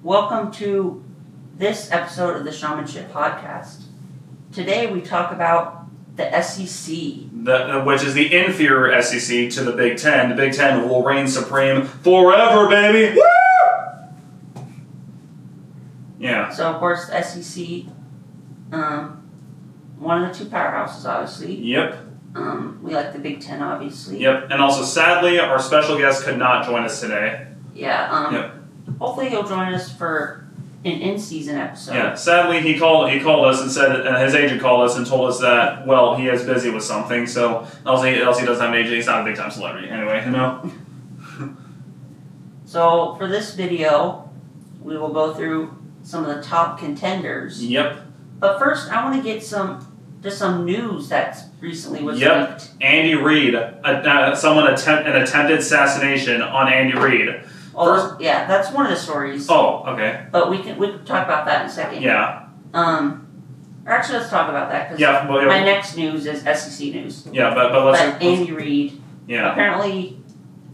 Welcome to this episode of the Showmanship Podcast. Today we talk about the SEC. Which is the inferior SEC to the Big Ten. The Big Ten will reign supreme forever, baby! Woo! Yeah. So, of course, the SEC, one of the two powerhouses, obviously. Yep. We like the Big Ten, obviously. Yep. And also, sadly, our special guest could not join us today. Yeah. Yep. Hopefully he'll join us for an in-season episode. Yeah. Sadly, he called us and said, his agent called us and told us that, well, he is busy with something, so else he doesn't have an agent. He's not a big-time celebrity. Anyway, you know? So, for this video, we will go through some of the top contenders. Yep. But first, I want to get some news that recently was Yep. leaked. Andy Reid. Someone an attempted assassination on Andy Reid. Oh, yeah, that's one of the stories. Oh, okay. But we can talk about that in a second. Yeah. Or actually, let's talk about that because my next news is SEC news. Yeah, but let's. Andy Reid. Yeah. Apparently,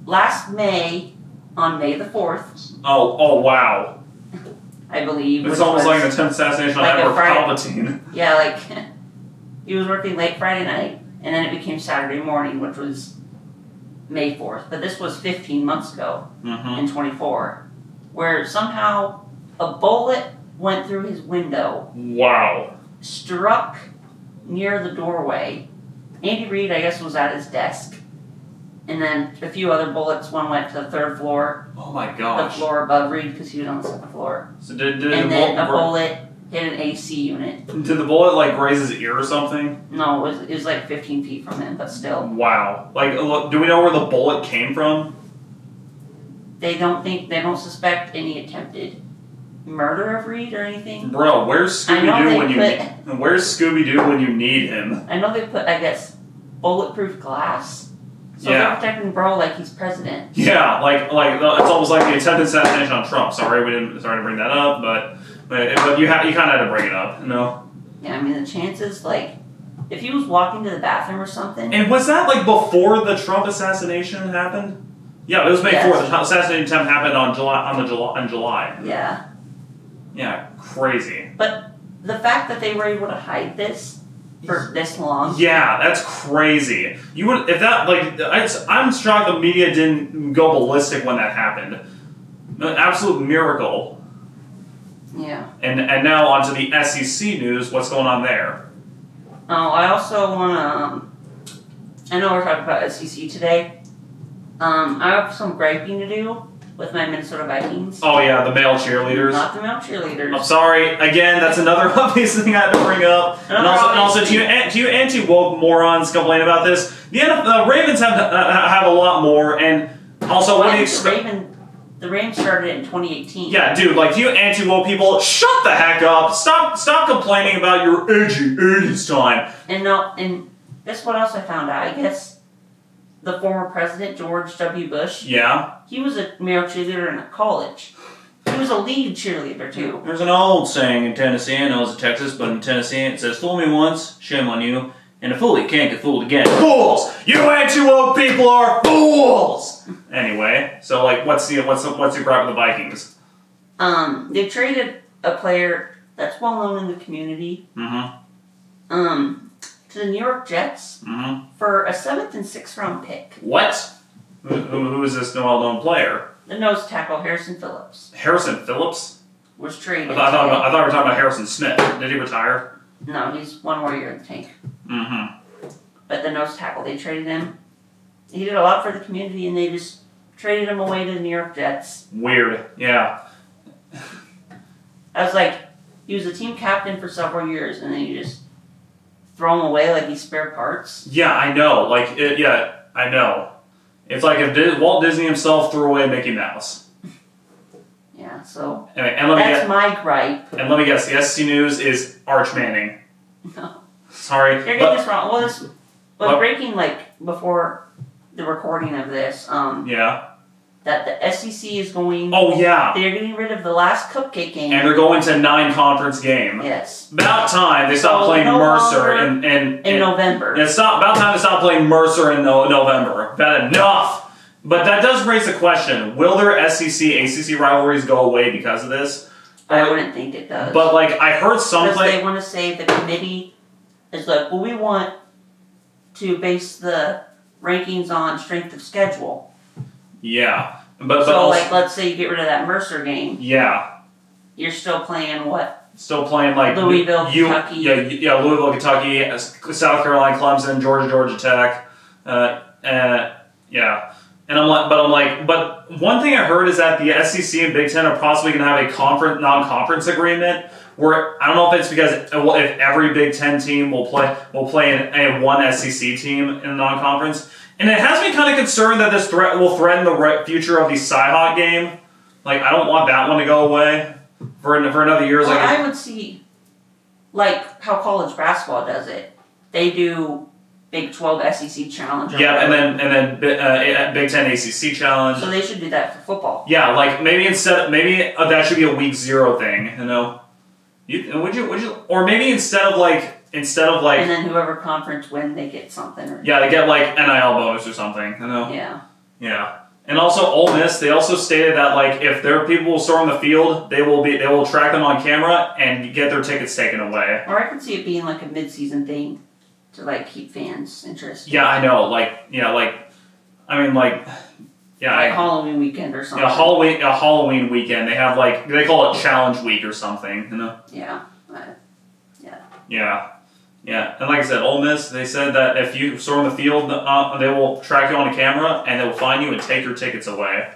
last May, on May the 4th. Oh, wow. I believe. It's almost like an attempted assassination on Edward Palpatine. Yeah, like he was working late Friday night, and then it became Saturday morning, which was May 4th. But this was 15 months ago, in 24, where somehow a bullet went through his window. Wow. Struck near the doorway. Andy Reid, I guess, was at his desk. And then a few other bullets. One went to the third floor. Oh my gosh. The floor above Reid because he was on the second floor. So did and then a bullet hit an AC unit. Did the bullet like graze his ear or something? No, it was like 15 feet from him, but still. Wow. Like, look, do we know where the bullet came from? They don't suspect any attempted murder of Reid or anything. Bro, where's Scooby-Doo when you need him? I know they put, I guess, bulletproof glass. So yeah. they're protecting Bro like he's president. Yeah, like it's almost like the attempted assassination on Trump. Sorry to bring that up, but you kind of had to bring it up, you know? Yeah, I mean the chances, like, if he was walking to the bathroom or something. And was that like before the Trump assassination happened? Yeah, it was May 4th. The assassination attempt happened in July. Yeah. Yeah, crazy. But the fact that they were able to hide this for this long. Yeah, that's crazy. You would I'm shocked the media didn't go ballistic when that happened. An absolute miracle. Yeah. And now onto the SEC news. What's going on there? Oh, I also want to. I know we're talking about SEC today. I have some griping to do with my Minnesota Vikings. Oh yeah, the male cheerleaders. Not the male cheerleaders. I'm sorry. Again, that's another obvious thing I had to bring up. And also, to you anti-woke morons complain about this. The Ravens have a lot more, and also what do you expect? The Ravens started in 2018. Yeah, dude, like you anti-woke people, shut the heck up. Stop complaining about your edgy 80s time. And guess what else I found out? I guess the former president, George W. Bush. Yeah? He was a male cheerleader in college. He was a lead cheerleader, too. There's an old saying in Tennessee, I know it's Texas, but in Tennessee it says, fool me once, shame on you, and a fool you can't get fooled again. Fools! You anti-woke people are fools! Anyway, so like, what's your gripe with the Vikings? They traded a player that's well known in the community. To the New York Jets for a 7th and 6th round pick. What? Who is this well-known player? The nose tackle, Harrison Phillips. Harrison Phillips? Was traded. I thought we were talking about Harrison Smith. Did he retire? No, he's one more year in the tank. But the nose tackle, they traded him. He did a lot for the community, and they just traded him away to the New York Jets. Weird, yeah. I was like, he was a team captain for several years, and then you just throw him away like he's spare parts. Yeah, I know. I know. It's like if Walt Disney himself threw away Mickey Mouse. Yeah, so anyway, that's my gripe. And let me guess, the SEC news is Arch Manning. No. Sorry. You're getting this wrong. Well, this was breaking, before the recording of this. Yeah. That the SEC is going... Oh, yeah. They're getting rid of the last cupcake game. And they're going to 9-conference game. Yes. About time they stopped playing Mercer in November. It's about time to stop playing Mercer in November. Bad enough. But that does raise the question: will their SEC, ACC rivalries go away because of this? I wouldn't think it does. But like I heard some because they want to say the committee is like, well, we want to base the rankings on strength of schedule. Yeah, but so also, like, let's say you get rid of that Mercer game. Yeah. You're still playing what? Still playing like Louisville, Kentucky. Yeah, Louisville, Kentucky, South Carolina, Clemson, Georgia Tech. Yeah. And but one thing I heard is that the SEC and Big Ten are possibly going to have a non-conference agreement where I don't know if it's because if every Big Ten team will play in one SEC team in a non-conference, and it has me kind of concerned that this will threaten the future of the Cyhawk game. Like I don't want that one to go away for another year. Well, I would see like how college basketball does it. They do Big 12 SEC challenge. Yeah, and then Big 10 ACC challenge. So they should do that for football. Yeah, like maybe that should be a week 0 thing. You know, would you or maybe instead of like. And then whoever conference win, they get something. They get like NIL bonus or something. You know. Yeah. Yeah. And also Ole Miss, they also stated that like if their people will storm the field, they will track them on camera and get their tickets taken away. Or I could see it being like a mid-season thing to like keep fans interested. Yeah, I know. Like Halloween weekend or something. A Halloween weekend. They have they call it Challenge Week or something. You know. Yeah. Yeah. Yeah, and like I said, Ole Miss, they said that if you storm the field, they will track you on a camera and they will find you and take your tickets away.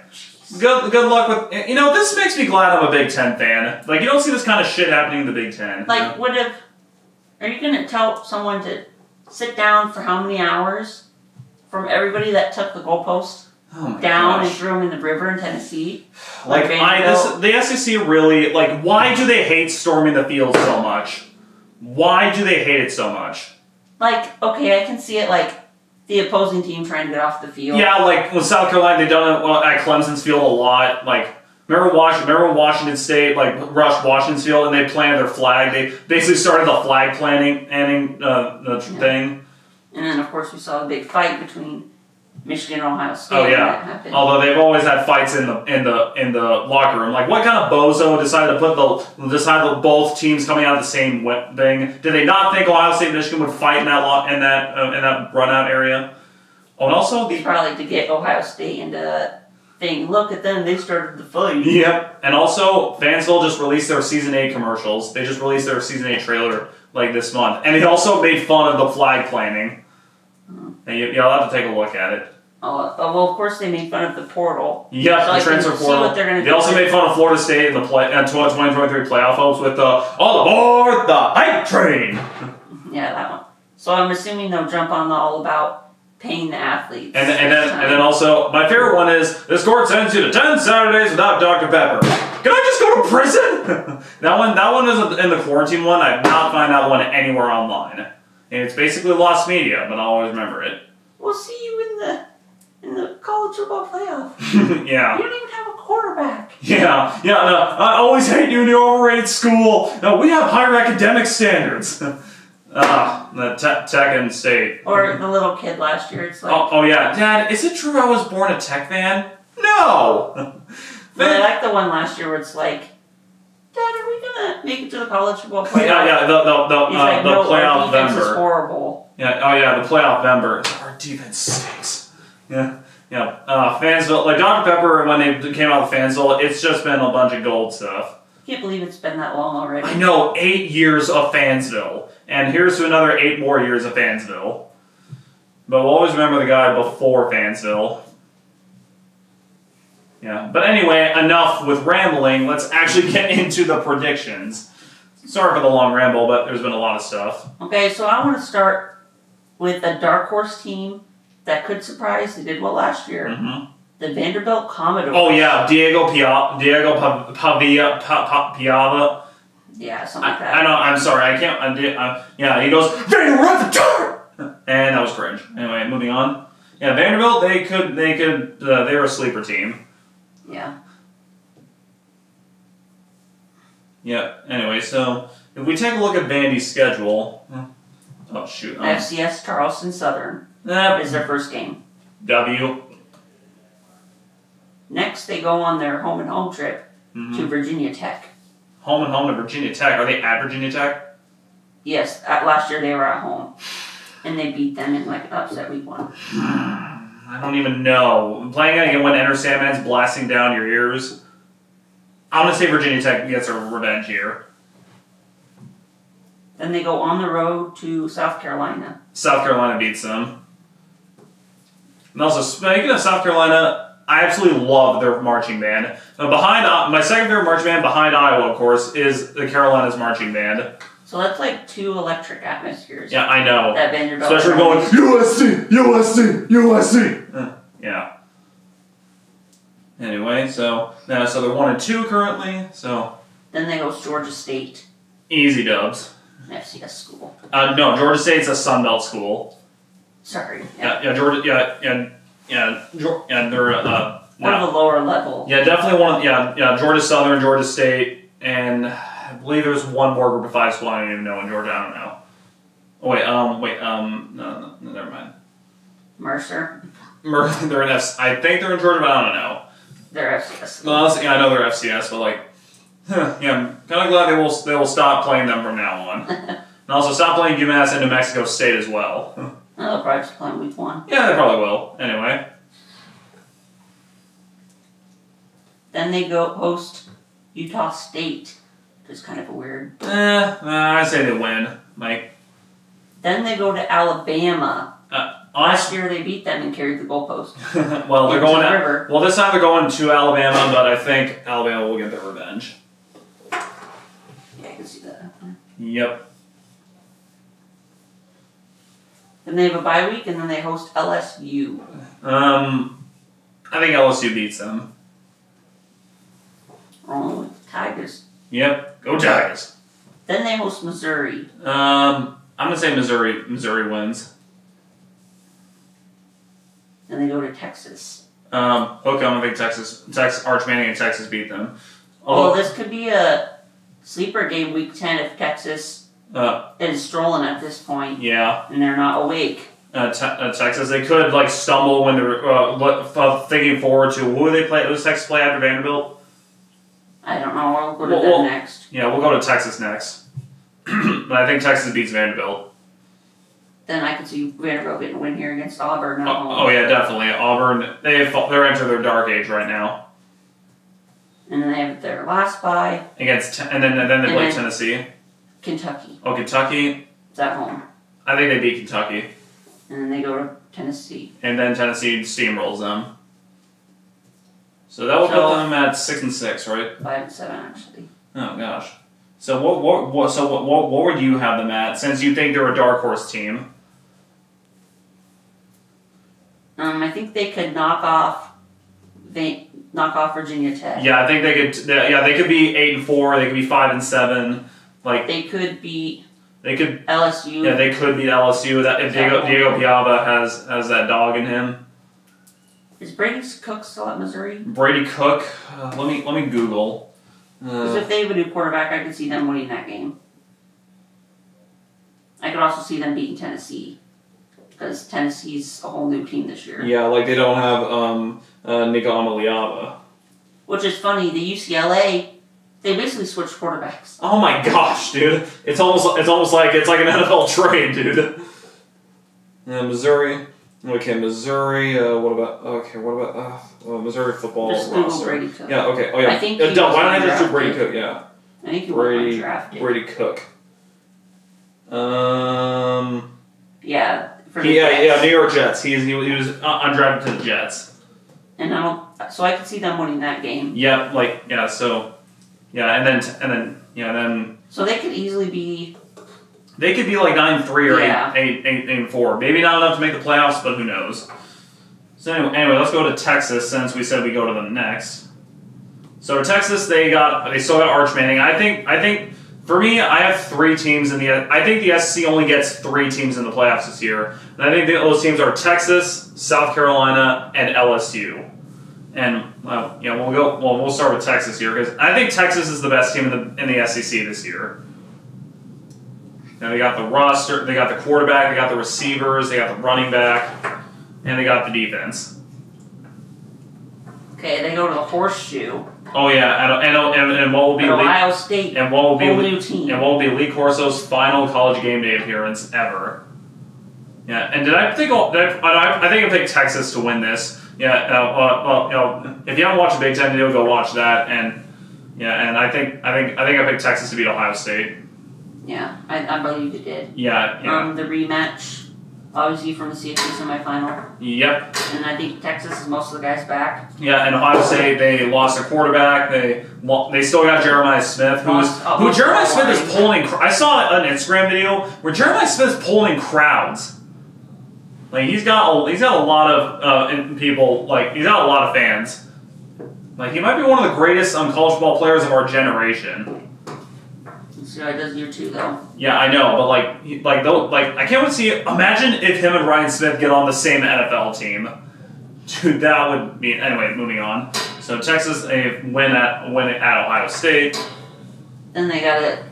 Good luck with... this makes me glad I'm a Big Ten fan. Like, you don't see this kind of shit happening in the Big Ten. Like, are you going to tell someone to sit down for how many hours from everybody that took the goalpost down and threw them in the river in Tennessee? The SEC really... Like, why do they hate storming the field so much? Why do they hate it so much? Like, okay, I can see it like the opposing team trying to get off the field. Yeah, like with South Carolina, they've done it at Clemson's field a lot. Like, remember Washington State, like, rushed Washington's field and they planted their flag. They basically started the flag planting thing. And then, of course, we saw a big fight between Michigan and Ohio State. Oh yeah. Although they've always had fights in the locker room. Like, what kind of bozo decided that both teams coming out of the same thing? Did they not think Ohio State and Michigan would fight in that run out area? Oh, and also it's probably to get Ohio State into that thing. Look at them, they started the fight. Yep. And also, Fansville just released their season 8 commercials. They just released their season 8 trailer like this month, and they also made fun of the flag planting. And you'll have to take a look at it. Oh, well, of course they made fun of the portal. Yeah, so the transfer portal. They also made fun of Florida State in the 2023 playoff hopes with all aboard the hype train. Yeah, that one. So I'm assuming they'll jump on the all about paying the athletes. And then also, my favorite one is, this court sends you to 10 Saturdays without Dr. Pepper. Can I just go to prison? that one is in the quarantine one. I've not found that one anywhere online. And it's basically lost media, but I'll always remember it. We'll see you in the college football playoff. Yeah. You don't even have a quarterback. Yeah. No, I always hate you in your overrated school. No, we have higher academic standards. The Tech and State. Or the little kid last year. It's like, oh yeah, Dad, is it true I was born a Tech fan? No. But I like the one last year where it's like, Dad, are we gonna make it to the college football playoff? Yeah. The playoff our defense member. is horrible. Yeah. Oh yeah, the playoff member. Our defense stinks. Yeah. Fansville, like Dr. Pepper, when they came out of Fansville, it's just been a bunch of gold stuff. I can't believe it's been that long already. I know, 8 years of Fansville. And here's to another 8 more years of Fansville. But we'll always remember the guy before Fansville. Yeah. But anyway, enough with rambling. Let's actually get into the predictions. Sorry for the long ramble, but there's been a lot of stuff. Okay, so I want to start with a dark horse team that could surprise. They did well last year. Mm-hmm. The Vanderbilt Commodores. Oh yeah, Diego Piava. Yeah, something like that. I know. I'm sorry. I can't. Yeah, he goes Vanderbilt, and that was cringe. Anyway, moving on. Yeah, Vanderbilt. They were a sleeper team. Yeah. Yeah. Anyway, so if we take a look at Vandy's schedule. Oh shoot. FCS Charleston Southern is their first game. W. Next, they go on their home and home trip to Virginia Tech. Home and home to Virginia Tech. Are they at Virginia Tech? Yes, last year they were at home. And they beat them in like an upset week 1. I don't even know. Playing again when Enter Sandman's blasting down your ears. I'm going to say Virginia Tech gets a revenge here. Then they go on the road to South Carolina. South Carolina beats them. And also, speaking of South Carolina, I absolutely love their marching band. My second favorite marching band behind Iowa, of course, is the Carolinas marching band. So that's like 2 electric atmospheres. Yeah, I know. That Vanderbilt. Especially going USC, USC, USC. Yeah. Anyway, so they're 1-2 currently. So then they go to Georgia State. Easy dubs. An FCS school. No, Georgia State's a Sun Belt school. Sorry. Yeah, Georgia. Yeah. They're one of the lower level. Yeah, definitely one of Georgia Southern, Georgia State, and I believe there's one more group of 5 school I don't even know in Georgia. I don't know. Oh wait, no, never mind. Mercer. They're in I think they're in Georgia, but I don't know. They're FCS. Well, honestly, I know they're FCS, but like, yeah, I'm kind of glad they will stop playing them from now on, and also stop playing UMass and New Mexico State as well. They'll probably just play week 1. Yeah, they probably will. Anyway. Then they go host Utah State, which is kind of a weird. I say they win, Mike. Then they go to Alabama. Last year they beat them and carried the goalpost. Well, they're going to the river. Well, this time they're going to Alabama, but I think Alabama will get their revenge. Yeah, I can see that happening. Yep. Then they have a bye week, and then they host LSU. I think LSU beats them. Rolling with the Tigers. Yep. Go Tigers. Then they host Missouri. I'm gonna say Missouri wins. Then they go to Texas. Hook 'em. I think Texas, Arch Manning and Texas beat them. Well, this could be a sleeper game week 10 if Texas is strolling at this point. Yeah. And they're not awake. Texas, they could like stumble when they're thinking forward to who they play. Who does Texas play after Vanderbilt? I don't know. I'll go to them next. Yeah, we'll go to Texas next. But I think Texas beats Vanderbilt. Then I could see Vanderbilt getting a win here against Auburn. Oh yeah, definitely. Auburn, they're entering their dark age right now. And then they have their last bye. And then they play Tennessee. Kentucky. Oh, Kentucky. It's at home. I think they beat Kentucky. And then they go to Tennessee. And then Tennessee steamrolls them. So that will put them at 6-6, right? 5-7 actually. Oh gosh. So what would you have them at? Since you think they're a dark horse team. I think they could knock off Virginia Tech. Yeah, I think they could. They could be 8-4. They could be 5-7. Like they could beat. They could LSU. Yeah, they could beat LSU. That if Diego Piava has that dog in him. Is Brady Cook still at Missouri? Brady Cook. Let me Google. Because if they have a new quarterback, I could see them winning that game. I could also see them beating Tennessee. Because Tennessee's a whole new team this year. Yeah, like they don't have Nico Amaliava. Which is funny. The UCLA, they basically switched quarterbacks. Oh my gosh, dude! It's almost like an NFL trade, dude. Missouri. Okay, Missouri. What about Missouri football just Google roster? Brady Cook. Yeah. Okay. Oh yeah. I think why don't I just do Brady Cook? Yeah. I think he was undrafted. Brady Cook. Yeah. New York Jets. He was undrafted to the Jets. And so I could see them winning that game. Yeah. So then. So they could easily be. They could be like 9-3 or 8-4. Maybe not enough to make the playoffs, but who knows? So anyway, let's go to Texas since we said we go to them next. So Texas, they still got Arch Manning. I think for me, I have 3 teams in the. I think the SEC only gets 3 teams in the playoffs this year, and I think those teams are Texas, South Carolina, and LSU. And we'll start with Texas here because I think Texas is the best team in the SEC this year. Now they got the roster, they got the quarterback, they got the receivers, they got the running back, and they got the defense. Okay, they go to the Horseshoe. Oh yeah, and what will be Ohio State. And what will be new team. And what will be Lee Corso's final college game day appearance ever. Yeah, and I think I picked Texas to win this. Yeah, if you haven't watched the Big Ten video, go watch that. And I think I picked Texas to beat Ohio State. Yeah, I believe you did. Yeah. The rematch, obviously from the CFP semifinal. Yep. And I think Texas is most of the guys back. Yeah, and Ohio State, they lost a quarterback. They still got Jeremiah Smith, who Jeremiah Smith is pulling. I saw an Instagram video where Jeremiah Smith is pulling crowds. Like he's got a lot of people. Like he's got a lot of fans. Like he might be one of the greatest college football players of our generation. Let's see how he does year 2 though. Yeah, I know, but I can't wait to see. Imagine if him and Ryan Smith get on the same NFL team. Dude, that would be. Anyway, moving on. So Texas, they win at Ohio State. Then they got an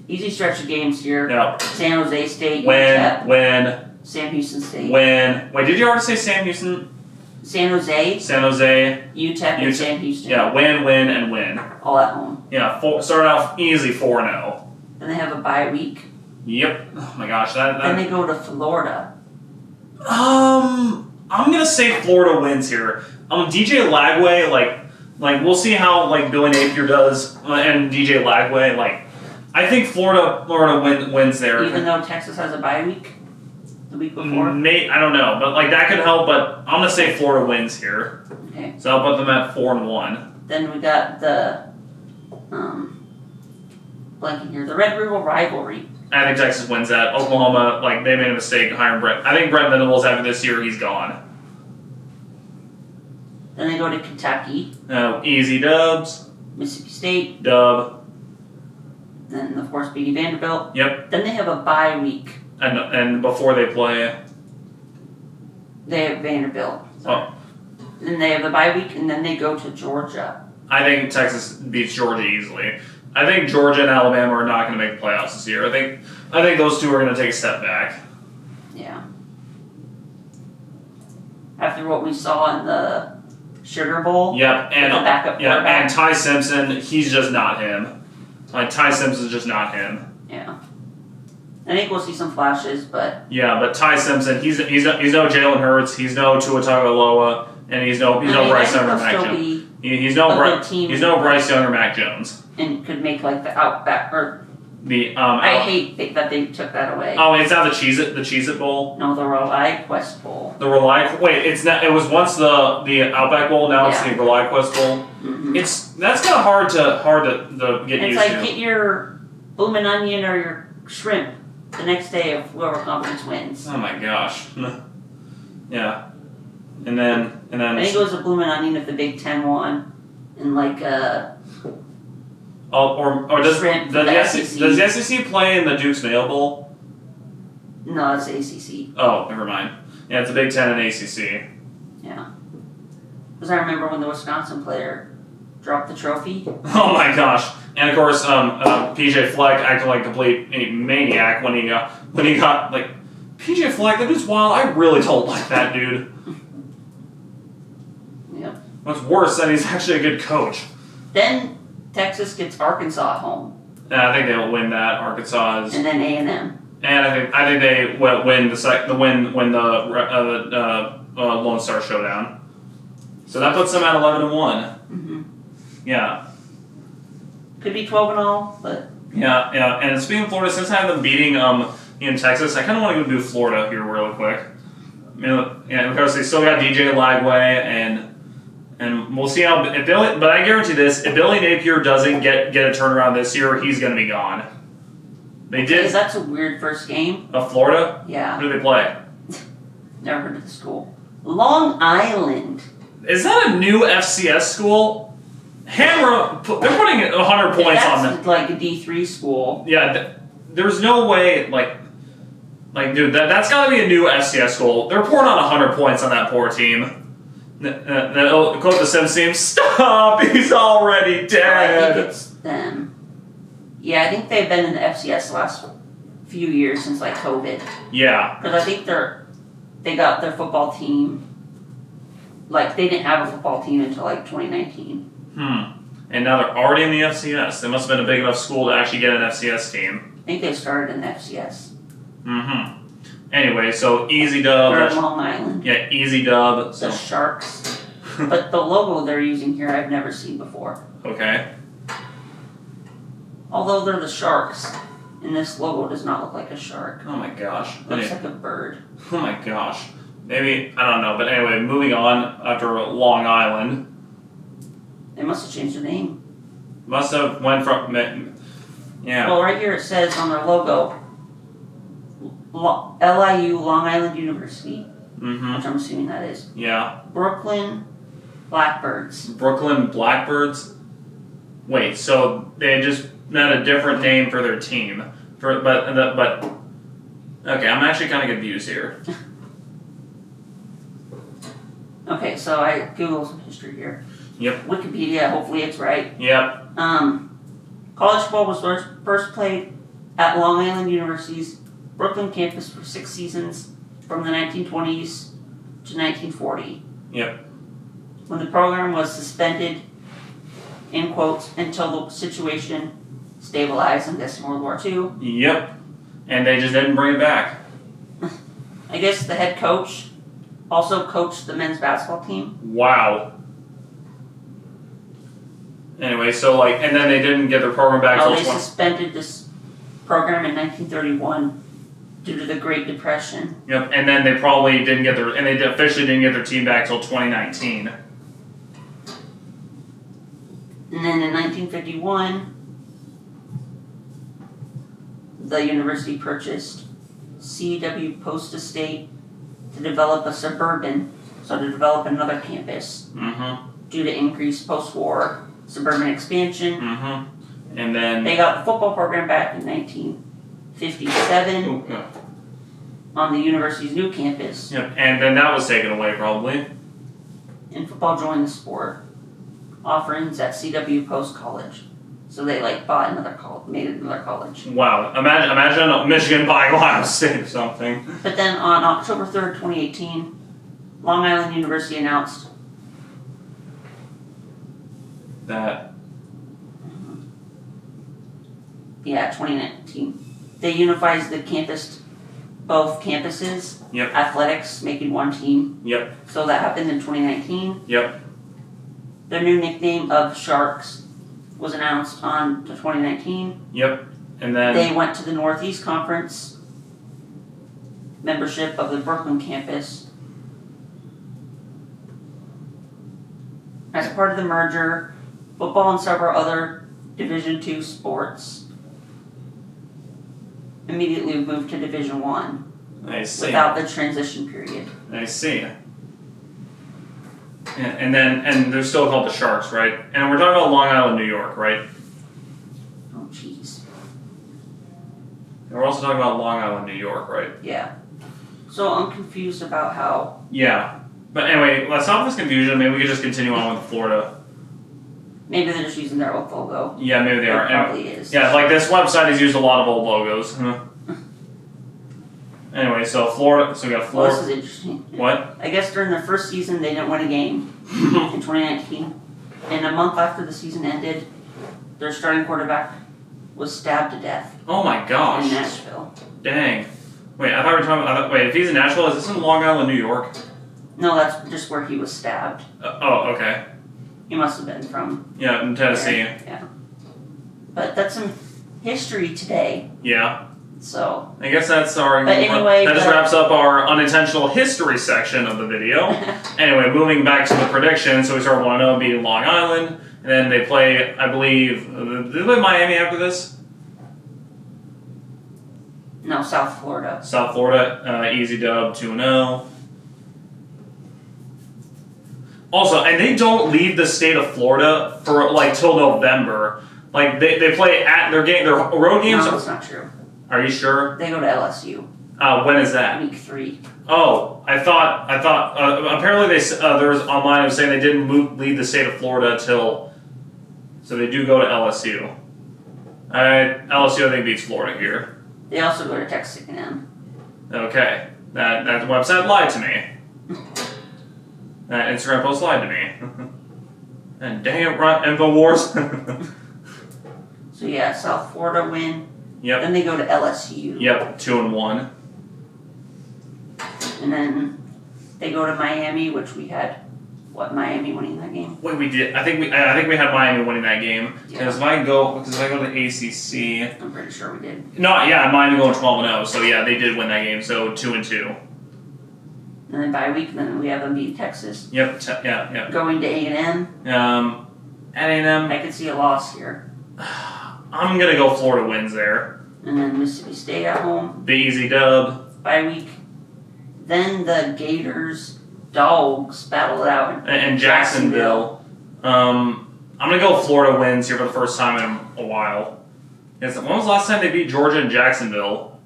easy stretch of games here. Yep. San Jose State. Win. Sam Houston State. Win. Wait, did you already say Sam Houston? San Jose. UTEP, and Sam Houston. Yeah, win, and win. All at home. Yeah, started off easy 4-0. Then they have a bye week. Yep. Oh my gosh, Then they go to Florida. I'm gonna say Florida wins here. DJ Lagway, like we'll see how Billy Napier does and DJ Lagway. I think Florida wins there. Even though Texas has a bye week. The week before? I don't know, but that could help. But I'm gonna say Florida wins here. Okay. So I'll put them at 4-1. Then we got the blanking here, the Red River rivalry. I think Texas wins that. Oklahoma, they made a mistake hiring Brent. I think Brent Venables after this year, he's gone. Then they go to Kentucky. Easy dubs. Mississippi State. Dub. Then of course beating Vanderbilt. Yep. Then they have a bye week. And before they play, they have Vanderbilt. Oh. Then they have the bye week, and then they go to Georgia. I think Texas beats Georgia easily. I think Georgia and Alabama are not going to make the playoffs this year. I think those two are going to take a step back. Yeah. After what we saw in the Sugar Bowl. Yep, and the backup quarterback. And Ty Simpson, he's just not him. Ty Simpson's just not him. Yeah. I think we'll see some flashes, but yeah, but Ty Simpson, he's no Jalen Hurts, he's no Tua Tagovailoa, and he's no Bryce Young or Mac Jones. He's no Bryce Young or Mac Jones. And could make the Outback or the I hate that they took that away. Oh, it's not the Cheez-It Bowl. No, the Rely Quest Bowl. The it's not. It was once the Outback Bowl. Now it's the Rely Quest Bowl. Mm-hmm. That's kind of hard to get used to. It's get your bloomin' onion or your shrimp the next day of whoever conference wins. Oh my gosh. Yeah. And then I think it was a bloomin' onion if the Big Ten won, and does the SEC play in the Duke's Mayo Bowl? No, it's ACC. Oh, never mind. Yeah, it's the Big Ten and ACC. Yeah. Because I remember when the Wisconsin player dropped the trophy. Oh my gosh! And of course, PJ Fleck acted like a complete maniac when he got PJ Fleck. That dude's wild. I really don't like that dude. Yep. What's worse, that he's actually a good coach. Then Texas gets Arkansas at home. I think they'll win that. Arkansas is, and then A&M. And I think they will win the Lone Star Showdown. So that puts them at 11-1. Mm-hmm. Yeah. Could be 12-0, but yeah. And speaking of Florida, since I have them beating in Texas, I kind of want to go do Florida here real quick. Because they still got DJ Lagway and we'll see but I guarantee this, if Billy Napier doesn't get a turnaround this year, he's going to be gone. They did. Because that's a weird first game. Of Florida? Yeah. Who do they play? Never heard of the school. Long Island. Is that a new FCS school? They're putting 100 points on them. That's like a D3 school. Yeah, there's no way, dude, that's got to be a new FCS school. They're pouring on 100 points on that poor team. Quote the Sims team, stop, he's already dead. I think it's them. Yeah, I think they've been in the FCS the last few years since COVID. Yeah. Because I think they got their football team like they didn't have a football team until like 2019. And now they're already in the FCS. They must have been a big enough school to actually get an FCS team. I think they started in the FCS. Anyway, so easy dub. They're in Long Island. Yeah, easy dub. The Sharks. But the logo they're using here I've never seen before. Okay. Although they're the Sharks, and this logo does not look like a shark. Oh my gosh. It looks like a bird. Oh my gosh. Maybe, I don't know. But anyway, moving on after Long Island. They must have changed their name. Must have went from, yeah. Well, right here it says on their logo, LIU, Long Island University, which I'm assuming that is. Yeah. Brooklyn Blackbirds. Brooklyn Blackbirds? Wait, so they just had a different name for their team. But okay, I'm actually kind of confused here. Okay, so I Googled some history here. Yep. Wikipedia, hopefully it's right. Yep. College football was first played at Long Island University's Brooklyn campus for 6 seasons from the 1920s to 1940. Yep. When the program was suspended, in quotes, until the situation stabilized, I'm guessing World War II. Yep. And they just didn't bring it back. I guess the head coach also coached the men's basketball team. Wow. Anyway, so and then they didn't get their program back They suspended this program in 1931 due to the Great Depression. Yep, and then they probably didn't get they officially didn't get their team back until 2019. And then in 1951, the university purchased C.W. Post Estate to develop another campus due to increased post-war suburban expansion. And then they got the football program back in 1957 on the university's new campus. Yep, and then that was taken away probably. And football joined the sport offerings at C.W. Post College. So they bought another college, made it another college. Wow! Imagine Michigan buying Ohio State or something. But then on October 3rd, 2018, Long Island University announced that. Yeah, 2019. They unifies the campus, both campuses. Yep. Athletics, making one team. Yep. So that happened in 2019. Yep. Their new nickname of Sharks was announced on to 2019. Yep. And then they went to the Northeast Conference membership of the Brooklyn campus. As part of the merger, football and several other Division II sports immediately moved to Division I. I see. Without the transition period. I see. And they're still called the Sharks, right? And we're talking about Long Island, New York, right? Oh, jeez. And we're also talking about Long Island, New York, right? Yeah. So I'm confused about how... Yeah. But anyway, let's stop this confusion. Maybe we could just continue on with Florida. Maybe they're just using their old logo. Yeah, maybe they are. It probably is. Yeah, this website has used a lot of old logos. Anyway, so Florida. So we got Florida. Well, this is interesting. What? I guess during their first season, they didn't win a game in 2019. And a month after the season ended, their starting quarterback was stabbed to death. Oh my gosh. In Nashville. Dang. Wait, I thought we were talking about... Wait, if he's in Nashville, is this in Long Island, New York? No, that's just where he was stabbed. Oh, okay. He must have been from... Yeah, in Tennessee. Yeah. But that's some history today. Yeah. So... I guess that's our... But anyway... That just wraps up our unintentional history section of the video. Anyway, moving back to the predictions, so we start 1-0 beating Long Island, and then they play, I believe... Did they play Miami after this? No, South Florida. South Florida, easy dub, 2-0. Also, and they don't leave the state of Florida for till November. They play at their road games. No, that's not true. Are you sure? They go to LSU. When is that? Week 3. Oh, I thought. Apparently, there was online. It was saying they didn't leave the state of Florida till. So they do go to LSU. LSU, I think, beats Florida here. They also go to Texas A&M. Okay, that website lied to me. That Instagram post lied to me. And dang it, right, InfoWars. So yeah, South Florida win. Yep. Then they go to LSU. Yep, 2-1. And then they go to Miami, which we had, Miami winning that game? Wait, we did. I think we had Miami winning that game. Yeah. Because if I go to ACC, I'm pretty sure we did. no, yeah, Miami going 12-0. So yeah, they did win that game. So 2-2. And then bye week, then we have them beat Texas. Yep. Yeah. Going to A&M. At A&M, I could see a loss here. I'm gonna go Florida wins there. And then Mississippi State at home. The easy dub. Bye week. Then the Gators, Dogs battle it out. And Jacksonville. I'm gonna go Florida wins here for the first time in a while. Yes, when was the last time they beat Georgia and Jacksonville?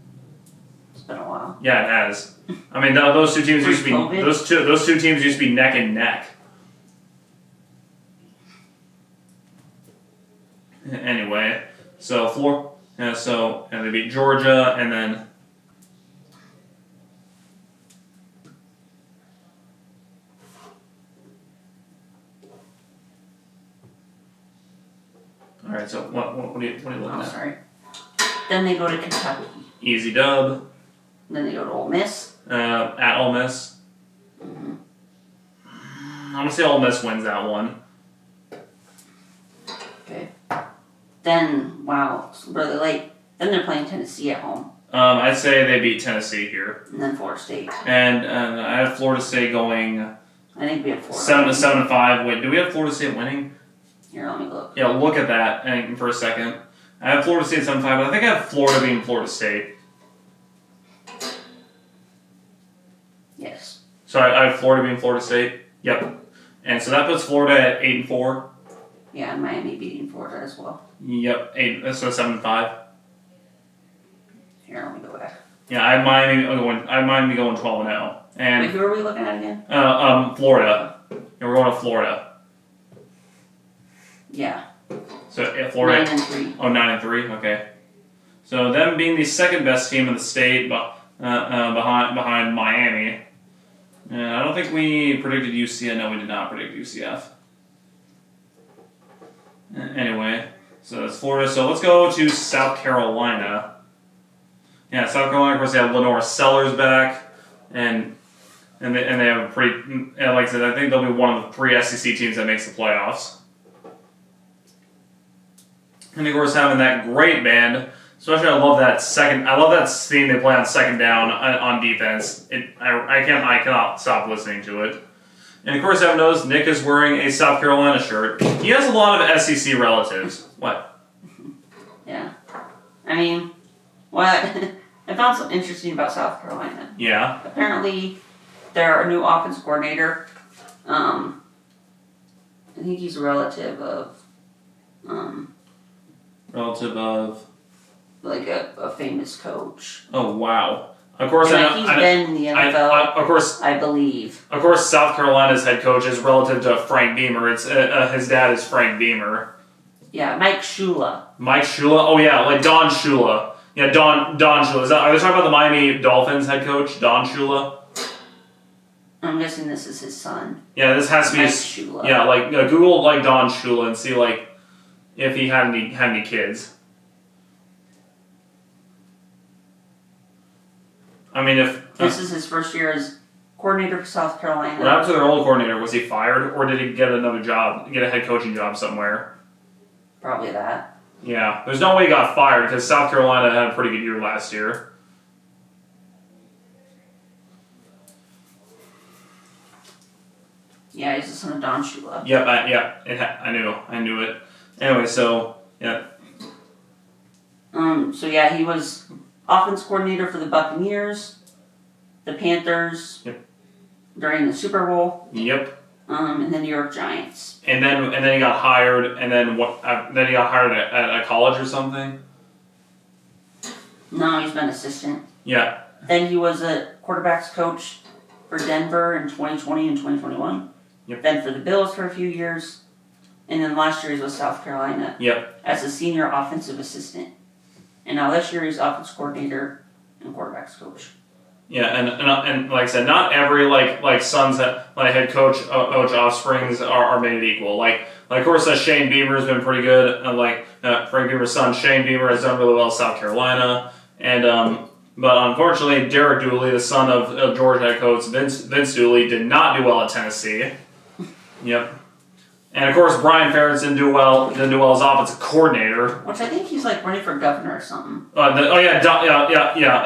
It's been a while. Yeah, it has. I mean, those two teams used to be Pre-COVID? those two teams used to be neck and neck. Anyway, so they beat Georgia and then. All right, so what are you looking Oh, at? sorry. Then they go to Kentucky. Easy dub. Then they go to Ole Miss. At Ole Miss. Mm-hmm. I'm gonna say Ole Miss wins that one. Okay. Then, wow, it's really late. Then they're playing Tennessee at home. I'd say they beat Tennessee here. And then Florida State. And I have Florida State going I think we have Florida. 7-5. Wait, do we have Florida State winning? Here, let me look. Yeah, look at that for a second. I have Florida State 7-5, but I think I have Florida beating Florida State. Yes. So I have Florida beating Florida State. Yep. And so that puts Florida at 8-4. Yeah, and Miami beating Florida as well. Yep, 7-5. Here, let me go back. Yeah, I have Miami going 12-0. And Wait, who are we looking at again? Florida. Yeah, we're going to Florida. Yeah. So Florida. 9-3. Oh, 9-3. Okay. So them being the second best team in the state, behind Miami. I don't think we predicted UCF. No, we did not predict UCF. Anyway, so that's Florida. So let's go to South Carolina. Yeah, South Carolina. Of course, they have Lenore Sellers back, and they have a pretty. Like I said, I think they'll be one of the 3 SEC teams that makes the playoffs. And of course, having that great band, especially I love that theme they play on second down on defense. I cannot stop listening to it. And of course, I've noticed Nick is wearing a South Carolina shirt. He has a lot of SEC relatives. What? Yeah. I mean, what I found something interesting about South Carolina. Yeah. Apparently, their new offense coordinator, I think he's a relative of, like a famous coach. Oh wow. Of course, He's been in the NFL. Of course, I believe. Of course, South Carolina's head coach is relative to Frank Beamer. It's his dad is Frank Beamer. Yeah, Mike Shula. Mike Shula? Oh yeah, like Don Shula. Yeah, Don Shula. Are they talking about the Miami Dolphins head coach, Don Shula? I'm guessing this is his son. Yeah, this has to be Mike Shula. Yeah, like Google like Don Shula and see like if he had any kids. I mean, if This is his first year as coordinator for South Carolina. what happened to their old coordinator? Was he fired, or did he get another job, get a head coaching job somewhere? Probably that. Yeah, there's no way he got fired because South Carolina had a pretty good year last year. Yeah, he's the son of Don Shula. Yep, I knew it. Anyway, so yeah. So yeah, he was offense coordinator for the Buccaneers, the Panthers, Yep. during the Super Bowl, Yep. and the New York Giants. And then he got hired, and then what? Then he got hired at a college or something. No, he's been assistant. Yeah. Then he was a quarterbacks coach for Denver in 2020 and 2021. Yep. Then for the Bills for a few years, and then last year he was with South Carolina. Yep. As a senior offensive assistant. And now this year he's offense coordinator and quarterbacks coach. Yeah, and like I said, not every like sons that like head coach offsprings are made equal. Like of course, Shane Beamer has been pretty good. Frank Beamer's son Shane Beamer has done really well in South Carolina, and but unfortunately, Derek Dooley, the son of Georgia head coach Vince Dooley, did not do well at Tennessee. Yep. And of course, Brian Ferentz didn't do well as offensive coordinator. Which I think he's like running for governor or something.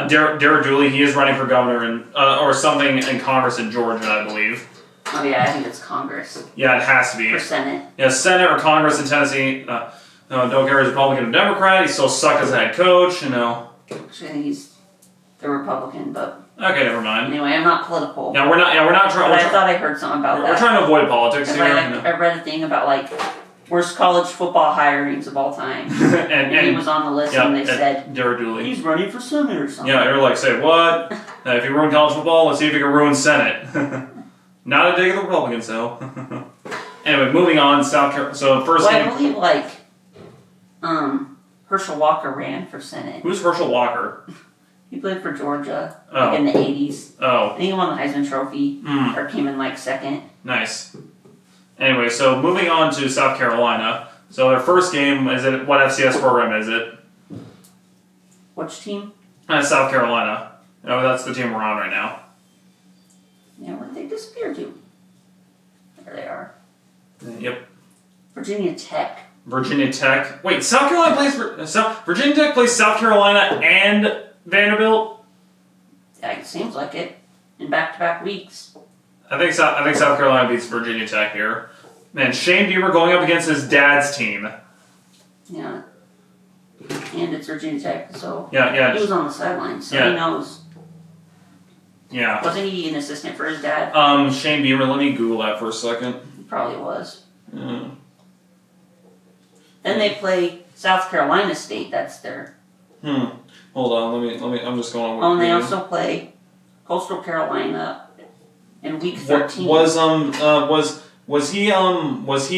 Derek Dooley, he is running for governor or something in Congress in Georgia, I believe. Oh yeah, I think it's Congress. Yeah, it has to be. For Senate. Yeah, Senate or Congress in Tennessee. Don't care if he's Republican or Democrat. He still sucked as a head coach. Actually, I think he's the Republican, but. Okay, never mind. Anyway, I'm not political. Yeah, we're not trying. But I thought I heard something about that. We're trying to avoid politics here. I read a thing about like worst college football hirings of all time, and he was on the list, and they said Derek Dooley. He's running for Senate or something. Yeah, you're like, say what? If you ruin college football, let's see if you can ruin Senate. Not a dig at the Republicans, though. Anyway, moving on. South Carolina. So first game. I believe Herschel Walker ran for Senate. Who's Herschel Walker? He played for Georgia in the 80s. Oh. I think he won the Heisman Trophy or came in like second. Nice. Anyway, so moving on to South Carolina. So their first game what FCS program is it? Which team? South Carolina. Oh, that's the team we're on right now. Yeah, where did they disappear to? There they are. Yep. Virginia Tech. Virginia Tech. Wait, South Carolina plays Virginia Tech plays South Carolina and Vanderbilt? Yeah, it seems like it. In back-to-back weeks. I think South Carolina beats Virginia Tech here. Man, Shane Beamer going up against his dad's team. Yeah. And it's Virginia Tech, so yeah. He was on the sidelines, so he knows. Yeah. Wasn't he an assistant for his dad? Shane Beamer, let me Google that for a second. He probably was. Yeah. Then they play South Carolina State, that's their... Hold on, let me. I'm just going on. Oh, and they also play Coastal Carolina in week 13. Was he on? Was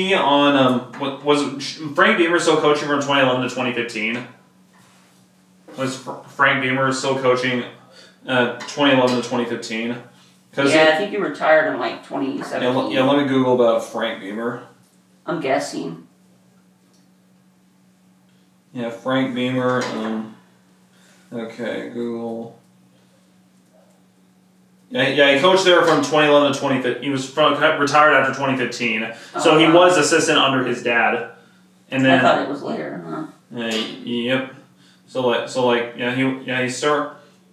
Frank Beamer still coaching from 2011 to 2015? Was Frank Beamer still coaching 2011 to 2015? Yeah, I think he retired in like 2017. Yeah, let me Google about Frank Beamer. I'm guessing. Yeah, Frank Beamer. Okay, Google. Yeah, he coached there from 2011 to 2015. He was retired after 2015, so he was assistant under his dad. And then I thought it was later, huh? Yep.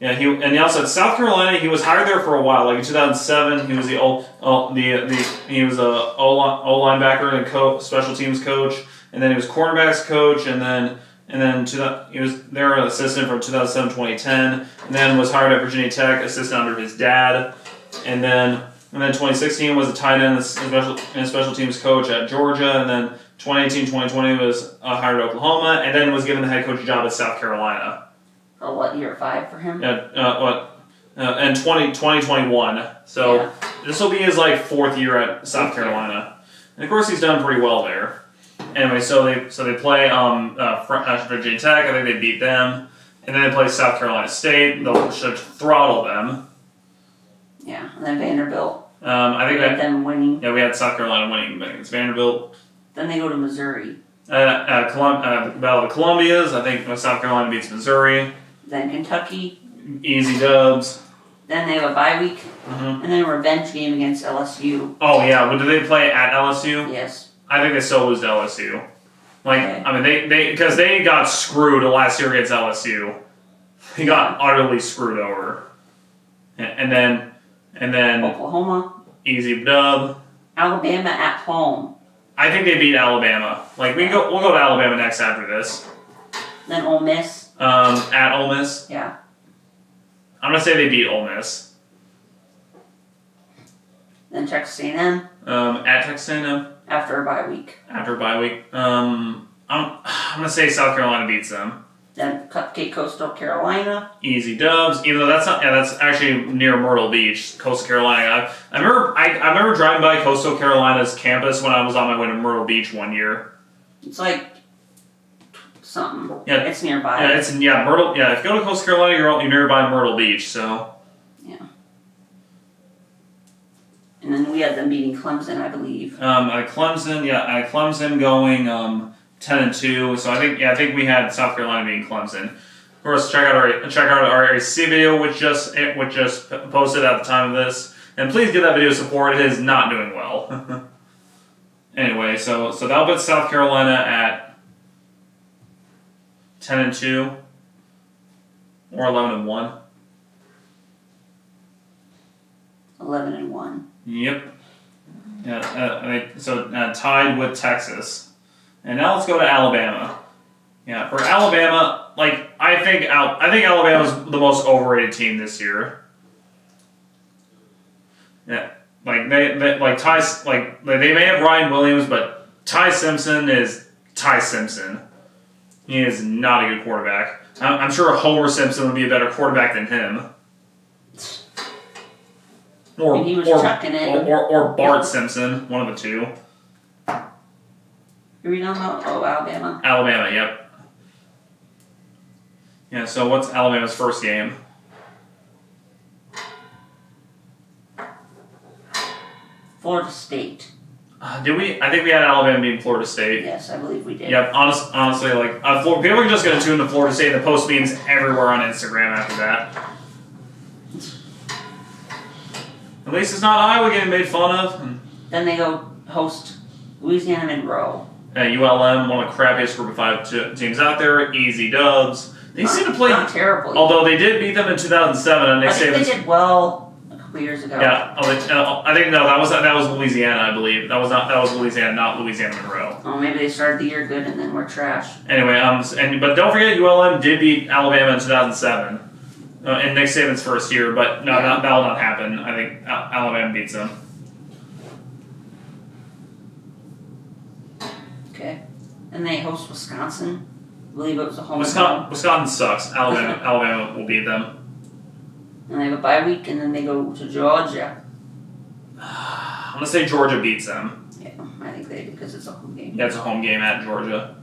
And also at South Carolina, he was hired there for a while. Like in 2007, he was he was a O linebacker and special teams coach, and then he was cornerbacks coach, and then he was their assistant from 2007 to 2010, and then was hired at Virginia Tech, assistant under his dad, and then 2016 was a tight end and special teams coach at Georgia, and then 2018-2020 was hired at Oklahoma, and then was given the head coach job at South Carolina. Oh, what, year 5 for him? Yeah, and 2021. So this will be his like 4th year at South Carolina, and of course he's done pretty well there. Anyway, so they play Virginia Tech. I think they beat them, and then they play South Carolina State. They'll should throttle them. Yeah, and then Vanderbilt. I think we had them winning. Yeah, we had South Carolina winning against Vanderbilt. Then they go to Missouri. Battle of the Columbias. I think South Carolina beats Missouri. Then Kentucky. Easy dubs. Then they have a bye week, and then a revenge game against LSU. Oh yeah, but do they play at LSU? Yes. I think they still lose to LSU. I mean, because they got screwed last year against LSU. They got utterly screwed over. And then Oklahoma. Easy dub. Alabama at home. I think they beat Alabama. We'll go to Alabama next after this. Then Ole Miss. At Ole Miss. Yeah. I'm gonna say they beat Ole Miss. Then Texas A&M. At Texas A&M. After a bye week. After a bye week. I'm gonna say South Carolina beats them. Then Cupcake Coastal Carolina. Easy dubs. Even though that's not. Yeah, that's actually near Myrtle Beach, Coastal Carolina. I remember driving by Coastal Carolina's campus when I was on my way to Myrtle Beach one year. It's like something. Yeah, it's nearby. Yeah, Myrtle. Yeah, if you go to Coastal Carolina, you're nearby Myrtle Beach. So. Yeah. And then we had them beating Clemson, I believe. Clemson going 10-2. So I think we had South Carolina beating Clemson. Of course, check out our AC video, which just posted at the time of this, and please give that video support. It is not doing well. Anyway, so that'll put South Carolina at 10-2 or 11-1. 11-1. Yep. Yeah. Tied with Texas, and now let's go to Alabama. Yeah, for Alabama, I think Alabama's the most overrated team this year. Yeah, they may have Ryan Williams, but Ty Simpson is Ty Simpson. He is not a good quarterback. I'm sure Homer Simpson would be a better quarterback than him. Or Bart Simpson, one of the two. Are we talking about Alabama? Alabama, yep. Yeah, so what's Alabama's first game? Florida State. Did we? I think we had Alabama beating Florida State. Yes, I believe we did. Yep, honestly, people are just going to tune to Florida State and the post memes everywhere on Instagram after that. At least it's not Iowa getting made fun of. Then they go host Louisiana Monroe. ULM, one of the crappiest Group of 5 teams out there. Easy dubs. They seem to play not terribly. Although they did beat them in 2007, and I think they did well a couple years ago. Yeah, I think that was Louisiana, I believe. That was Louisiana, not Louisiana Monroe. Oh, maybe they started the year good and then we're trash. Anyway, but don't forget ULM did beat Alabama in 2007 in Nick Saban's first year, but no, that will not happen. I think Alabama beats them. Okay, and they host Wisconsin. I believe it was a home. Wisconsin sucks. Alabama will beat them. And they have a bye week, and then they go to Georgia. I'm gonna say Georgia beats them. Yeah, I think they do because it's a home game. Yeah, it's a home game at Georgia.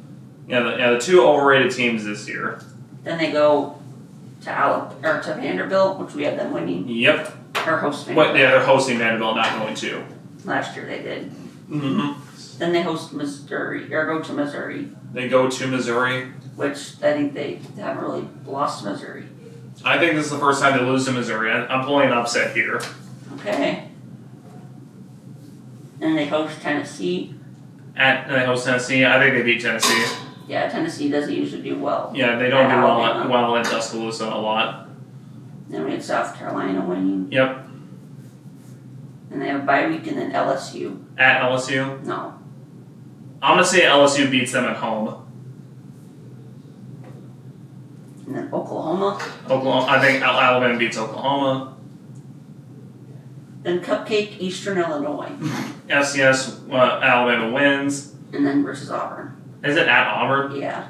The two overrated teams this year. Then they go to Vanderbilt, which we have them winning. Yep. Or host Vanderbilt. They're hosting Vanderbilt, not going to. Last year they did. Mm-hmm. Then they host Missouri, or go to Missouri. They go to Missouri. Which I think they haven't really lost to Missouri. I think this is the first time they lose to Missouri. I'm pulling an upset here. Okay. And they host Tennessee. They host Tennessee. I think they beat Tennessee. Yeah, Tennessee doesn't usually do well. Yeah, they don't do well in Tuscaloosa a lot. Then we had South Carolina winning. Yep. And they have a bye week and then LSU. At LSU? No. I'm going to say LSU beats them at home. And then Oklahoma. I think Alabama beats Oklahoma. Then Cupcake, Eastern Illinois. Yes, Alabama wins. And then versus Auburn. Is it at Auburn? Yeah.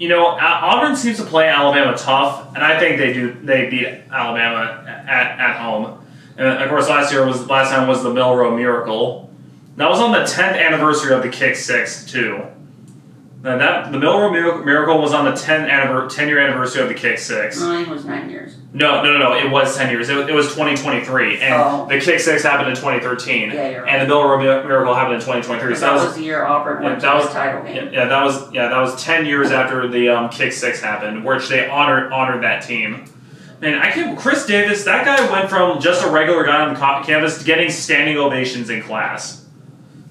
Auburn seems to play Alabama tough, and I think they beat Alabama at home. And of course, last time was the Milroe Miracle. That was on the 10th anniversary of the Kick 6 too. And the Milroe Miracle was on the 10-year anniversary of the Kick 6. No, I think it was 9 years. No. It was 10 years. It was 2023, and the Kick 6 happened in 2013. Yeah, you're right. And the Milroe Miracle happened in 2023. So that was the year Auburn went to the title game. Yeah, that was 10 years after the Kick 6 happened, which they honored that team. Man, Chris Davis, that guy went from just a regular guy on the campus to getting standing ovations in class.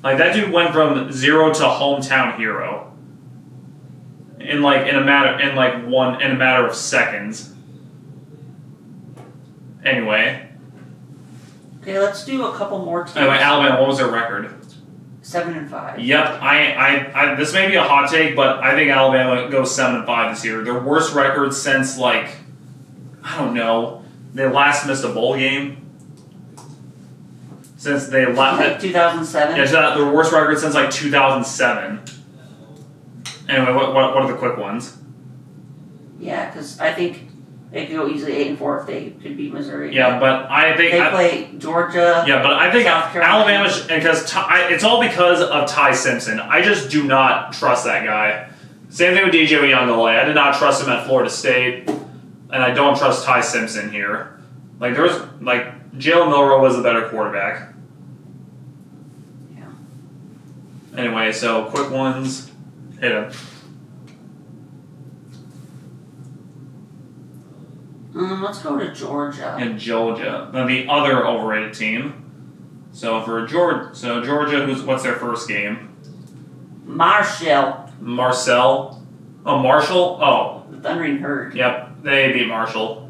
That dude went from zero to hometown hero. In a matter of seconds. Anyway. Okay, let's do a couple more teams. Anyway, Alabama, what was their record? 7-5. Yep, I this may be a hot take, but I think Alabama goes 7-5 this year. Their worst record since I don't know, they last missed a bowl game. Since they left 2007. Yeah, their worst record since 2007. Anyway, what are the quick ones? Yeah, because I think they could go easily 8-4 if they could beat Missouri. Yeah, but I think they play Georgia. Yeah, but I think South Carolina. Alabama, because it's all because of Ty Simpson. I just do not trust that guy. Same thing with DJ Uyunglele. I did not trust him at Florida State, and I don't trust Ty Simpson here. Jalen Milroe was the better quarterback. Anyway, so quick ones. Hit 'em. Let's go to Georgia. And Georgia. Then the other overrated team. So for Georgia, what's their first game? Marshall. Marcel. Oh, Marshall? Oh. The Thundering Herd. Yep, they beat Marshall.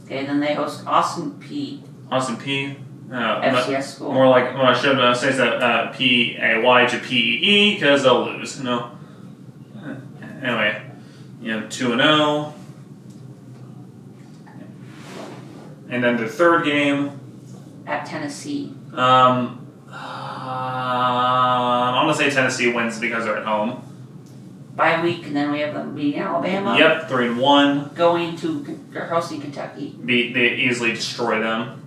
Okay, then they host Austin P. Austin P. FCS school. More like, well, I should say that P-A-Y to P-E-E, because they'll lose, you know. Anyway, 2-0. And then the third game. At Tennessee. I'm going to say Tennessee wins because they're at home. Bye week, and then we have them beating Alabama. Yep, 3-1. They're hosting Kentucky. They easily destroy them.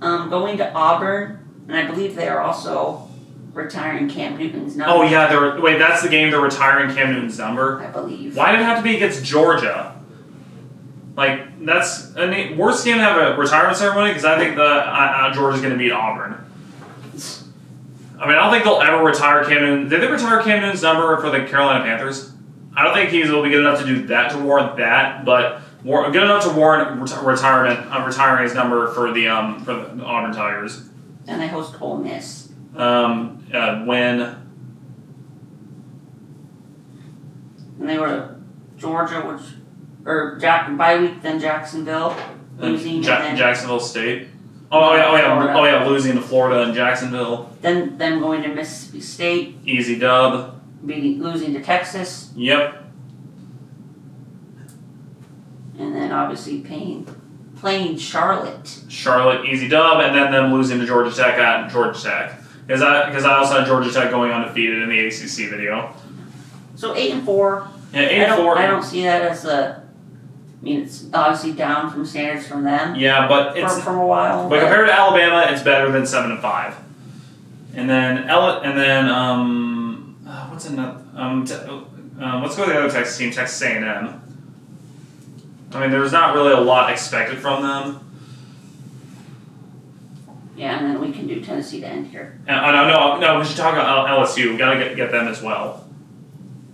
Going to Auburn, and I believe they are also retiring Cam Newton's number. Oh yeah, that's the game they're retiring Cam Newton's number. I believe. Why did it have to be against Georgia? Like that's worst game to have a retirement ceremony because I think Georgia's going to beat Auburn. I mean, I don't think they'll ever retire Cam Newton. Did they retire Cam Newton's number for the Carolina Panthers? I don't think will be good enough to do that to warrant that, but good enough to warrant retiring his number for the Auburn Tigers. And they host Ole Miss. When and they were to Georgia, bye week, then Jacksonville, losing. Jacksonville State. Oh yeah, losing to Florida and Jacksonville. Then them going to Mississippi State. Easy dub. Losing to Texas. Yep. And then obviously playing Charlotte. Charlotte, easy dub, and then them losing to Georgia Tech at Georgia Tech. Because I also had Georgia Tech going undefeated in the ACC video. So 8-4. Yeah, 8-4. I don't see that as it's obviously down from standards from them. Yeah, but it's from a while. But compared to Alabama, it's better than 7-5. And then what's another? Let's go to the other Texas team, Texas A&M. I mean, there's not really a lot expected from them. Yeah, and then we can do Tennessee to end here. No, we should talk about LSU. We gotta get them as well.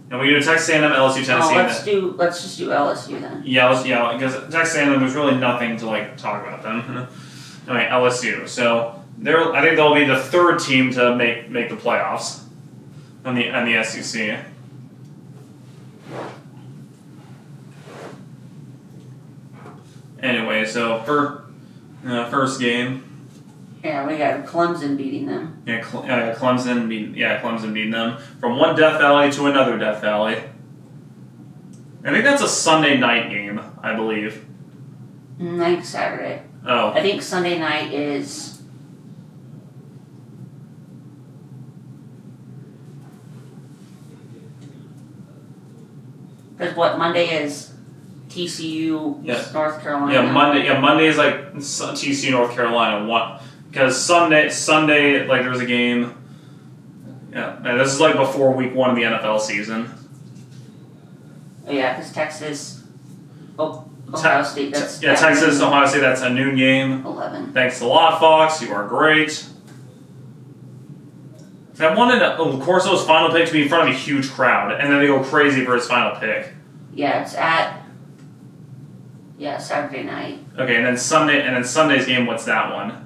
And we do Texas A&M, LSU, Tennessee. Let's just do LSU then. Yeah, because Texas A&M, there's really nothing to talk about them. Anyway, LSU. So I think they'll be the third team to make the playoffs on the SEC. Anyway, so for first game. Yeah, we got Clemson beating them. Yeah, Clemson beating them from one Death Valley to another Death Valley. I think that's a Sunday night game, I believe. I think Saturday. Oh. I think Sunday night is. Because Monday is TCU, North Carolina. Yeah, Monday is like TCU, North Carolina. Because Sunday, there's a game. Yeah, and this is before week 1 of the NFL season. Oh, yeah, because Texas. Ohio State. Texas, Ohio State. That's a noon game. 11. Thanks a lot, Fox. You are great. I wanted Corso's final pick to be in front of a huge crowd, and then they go crazy for his final pick. Yeah, it's at. Yeah, Saturday night. Okay, and then Sunday's game. What's that one?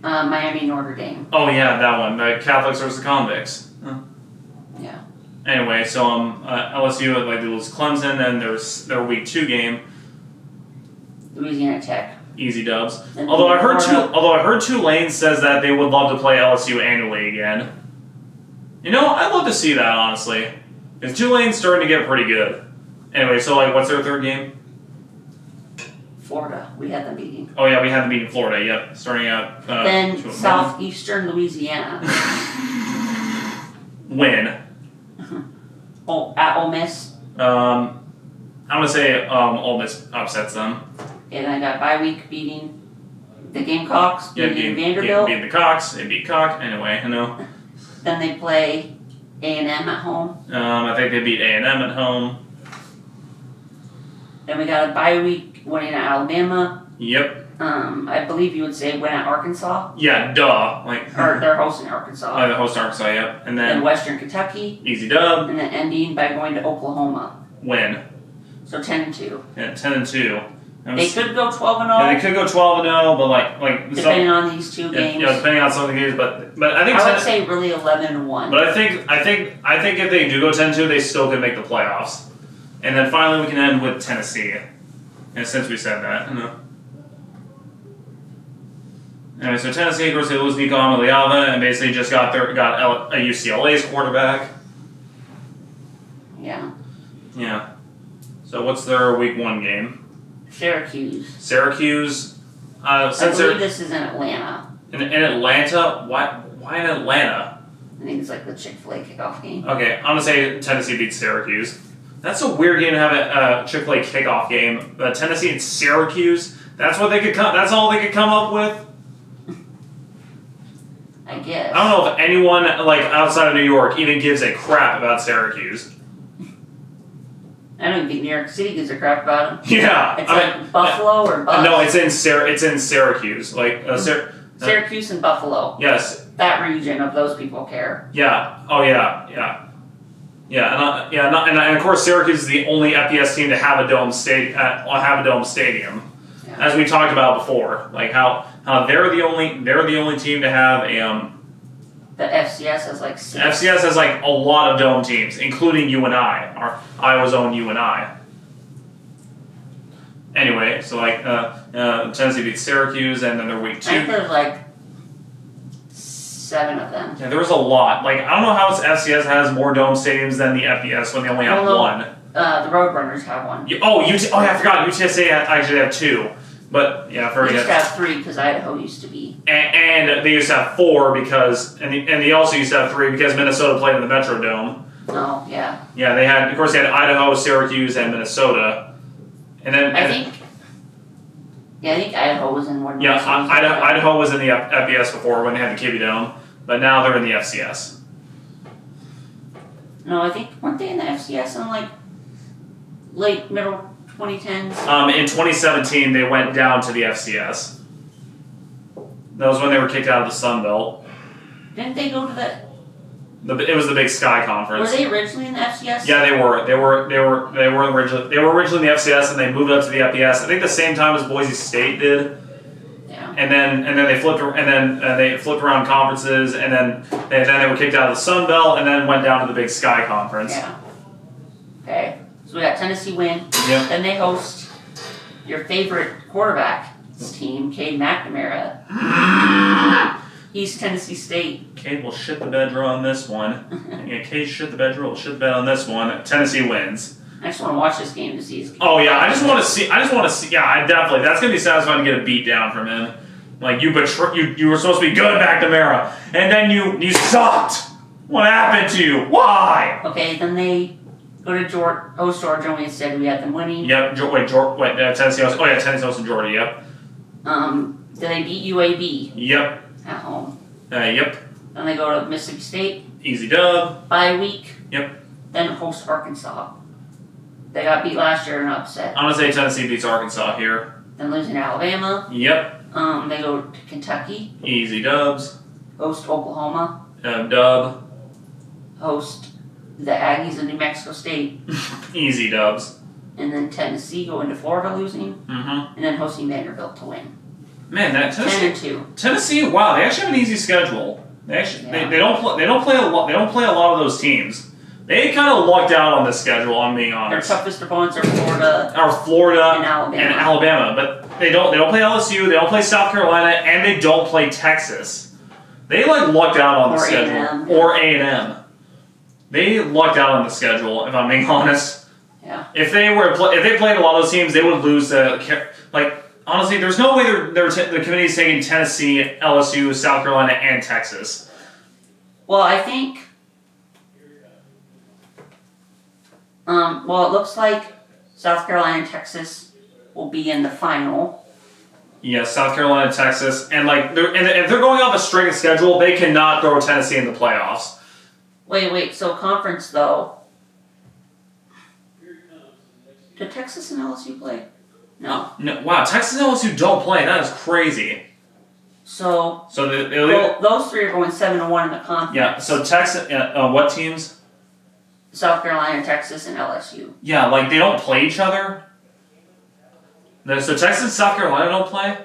Miami Notre Dame. Oh yeah, that one. The Catholics versus the Convicts. Huh. Yeah. Anyway, so LSU they lose Clemson, and their week 2 game. Louisiana Tech. Easy dubs. Although I heard Tulane says that they would love to play LSU annually again. I'd love to see that honestly, because Tulane's starting to get pretty good. Anyway, so what's their third game? Florida. We had them beating. Oh yeah, we had them beating Florida. Yep, starting out. Then Southeastern Louisiana. Win. At Ole Miss. I'm gonna say Ole Miss upsets them. And I got bye week beating the Gamecocks, beating Vanderbilt. Beating the Cox. They beat Cock. Anyway, I know. Then they play A&M at home. I think they beat A&M at home. Then we got a bye week winning at Alabama. Yep. I believe you would say win at Arkansas. Yeah, duh. Or they're hosting Arkansas. The host Arkansas, yep. And then Western Kentucky. Easy dub. And then ending by going to Oklahoma. Win. So 10-2. Yeah, 10-2. They could go 12-0. Yeah, they could go 12-0, but like depending on these two games. Yeah, depending on some of the games, but I think I would say really 11-1. But I think if they do go 10-2, they still could make the playoffs. And then finally we can end with Tennessee. And since we said that, anyway, so Tennessee, of course, they lose Nico Amaliava and basically just got a UCLA's quarterback. Yeah. Yeah. So what's their week 1 game? Syracuse. I believe this is in Atlanta. In Atlanta? Why in Atlanta? I think it's like the Chick-fil-A kickoff game. Okay, I'm gonna say Tennessee beats Syracuse. That's a weird game to have a Chick-fil-A kickoff game. Tennessee and Syracuse. That's what they could come. That's all they could come up with. I guess. I don't know if anyone outside of New York even gives a crap about Syracuse. I don't even think New York City gives a crap about them. Yeah, it's Buffalo or Buffs. No, it's in Syracuse. Syracuse and Buffalo. Yes. That region of those people care. Yeah. Oh yeah. And of course Syracuse is the only FBS team to have a dome stadium. Yeah. As we talked about before, how they're the only team to have a. The FCS has 6. FCS has a lot of dome teams, including UNI, our Iowa's own UNI. Anyway, so Tennessee beats Syracuse, and then they're week 2. I think there's 7 of them. Yeah, there was a lot. I don't know how FCS has more dome stadiums than the FBS when they only have 1. The Roadrunners have 1. I forgot. UTSA actually have 2. But yeah, they used to have 3 because Idaho used to be. And they used to have 4 because, and they also used to have 3 because Minnesota played in the Metrodome. Oh yeah. Yeah, they had Idaho, Syracuse, and Minnesota, and then I think Idaho was in one. Yeah, Idaho was in the FBS before when they had the Kibby Dome, but now they're in the FCS. No, I think weren't they in the FCS in late middle 2010s? In 2017, they went down to the FCS. That was when they were kicked out of the Sun Belt. Didn't they go to It was the Big Sky Conference. Were they originally in the FCS? Yeah, they were. They were originally in the FCS, and they moved up to the FBS. I think the same time as Boise State did. Yeah. And then they flipped around conferences, and then they were kicked out of the Sun Belt, and then went down to the Big Sky Conference. Yeah. Okay. So we got Tennessee win. Yep. Then they host your favorite quarterback's team, Cade McNamara. East Tennessee State. Cade will shit the bed on this one. Yeah, Cade shit the bed. Will shit the bed on this one. Tennessee wins. I just want to watch this game to see his game. Oh yeah, I just want to see. Yeah, I definitely. That's gonna be satisfying to get a beat down from him. You were supposed to be good, McNamara, and then you sucked. What happened to you? Why? Okay, then they go to host Georgia, and we said we had them winning. Yep. Tennessee. Tennessee hosted Georgia. Yep. Did they beat UAB? Yep. At home. Yep. Then they go to Mississippi State. Easy dub. Bye week. Yep. Then host Arkansas. They got beat last year in an upset. I'm gonna say Tennessee beats Arkansas here. Then losing to Alabama. Yep. They go to Kentucky. Easy dubs. Host Oklahoma. Dub. Host the Aggies of New Mexico State. Easy dubs. And then Tennessee go into Florida losing. Mm-hmm. And then hosting Vanderbilt to win. Man, that Tennessee. 10-2. Tennessee, wow, they actually have an easy schedule. They actually they don't play a lot of those teams. They kind of lucked out on this schedule. I'm being honest. Their toughest opponents are Florida and Alabama. But they don't play LSU. They don't play South Carolina, and they don't play Texas. They lucked out on the schedule. A&M. Or A&M. They lucked out on the schedule. If I'm being honest. Yeah. If they played a lot of those teams, they would lose to honestly, there's no way the committee's taking Tennessee, LSU, South Carolina, and Texas. Well, I think. It looks like South Carolina and Texas will be in the final. Yeah, South Carolina, Texas, and if they're going off a strength schedule, they cannot throw Tennessee in the playoffs. Wait. So conference though. Did Texas and LSU play? No. No, wow, Texas and LSU don't play. That is crazy. So those those three are going 7-1 in the conference. Yeah. So Texas, what teams? South Carolina, Texas, and LSU. Yeah, like they don't play each other. So Texas and South Carolina don't play.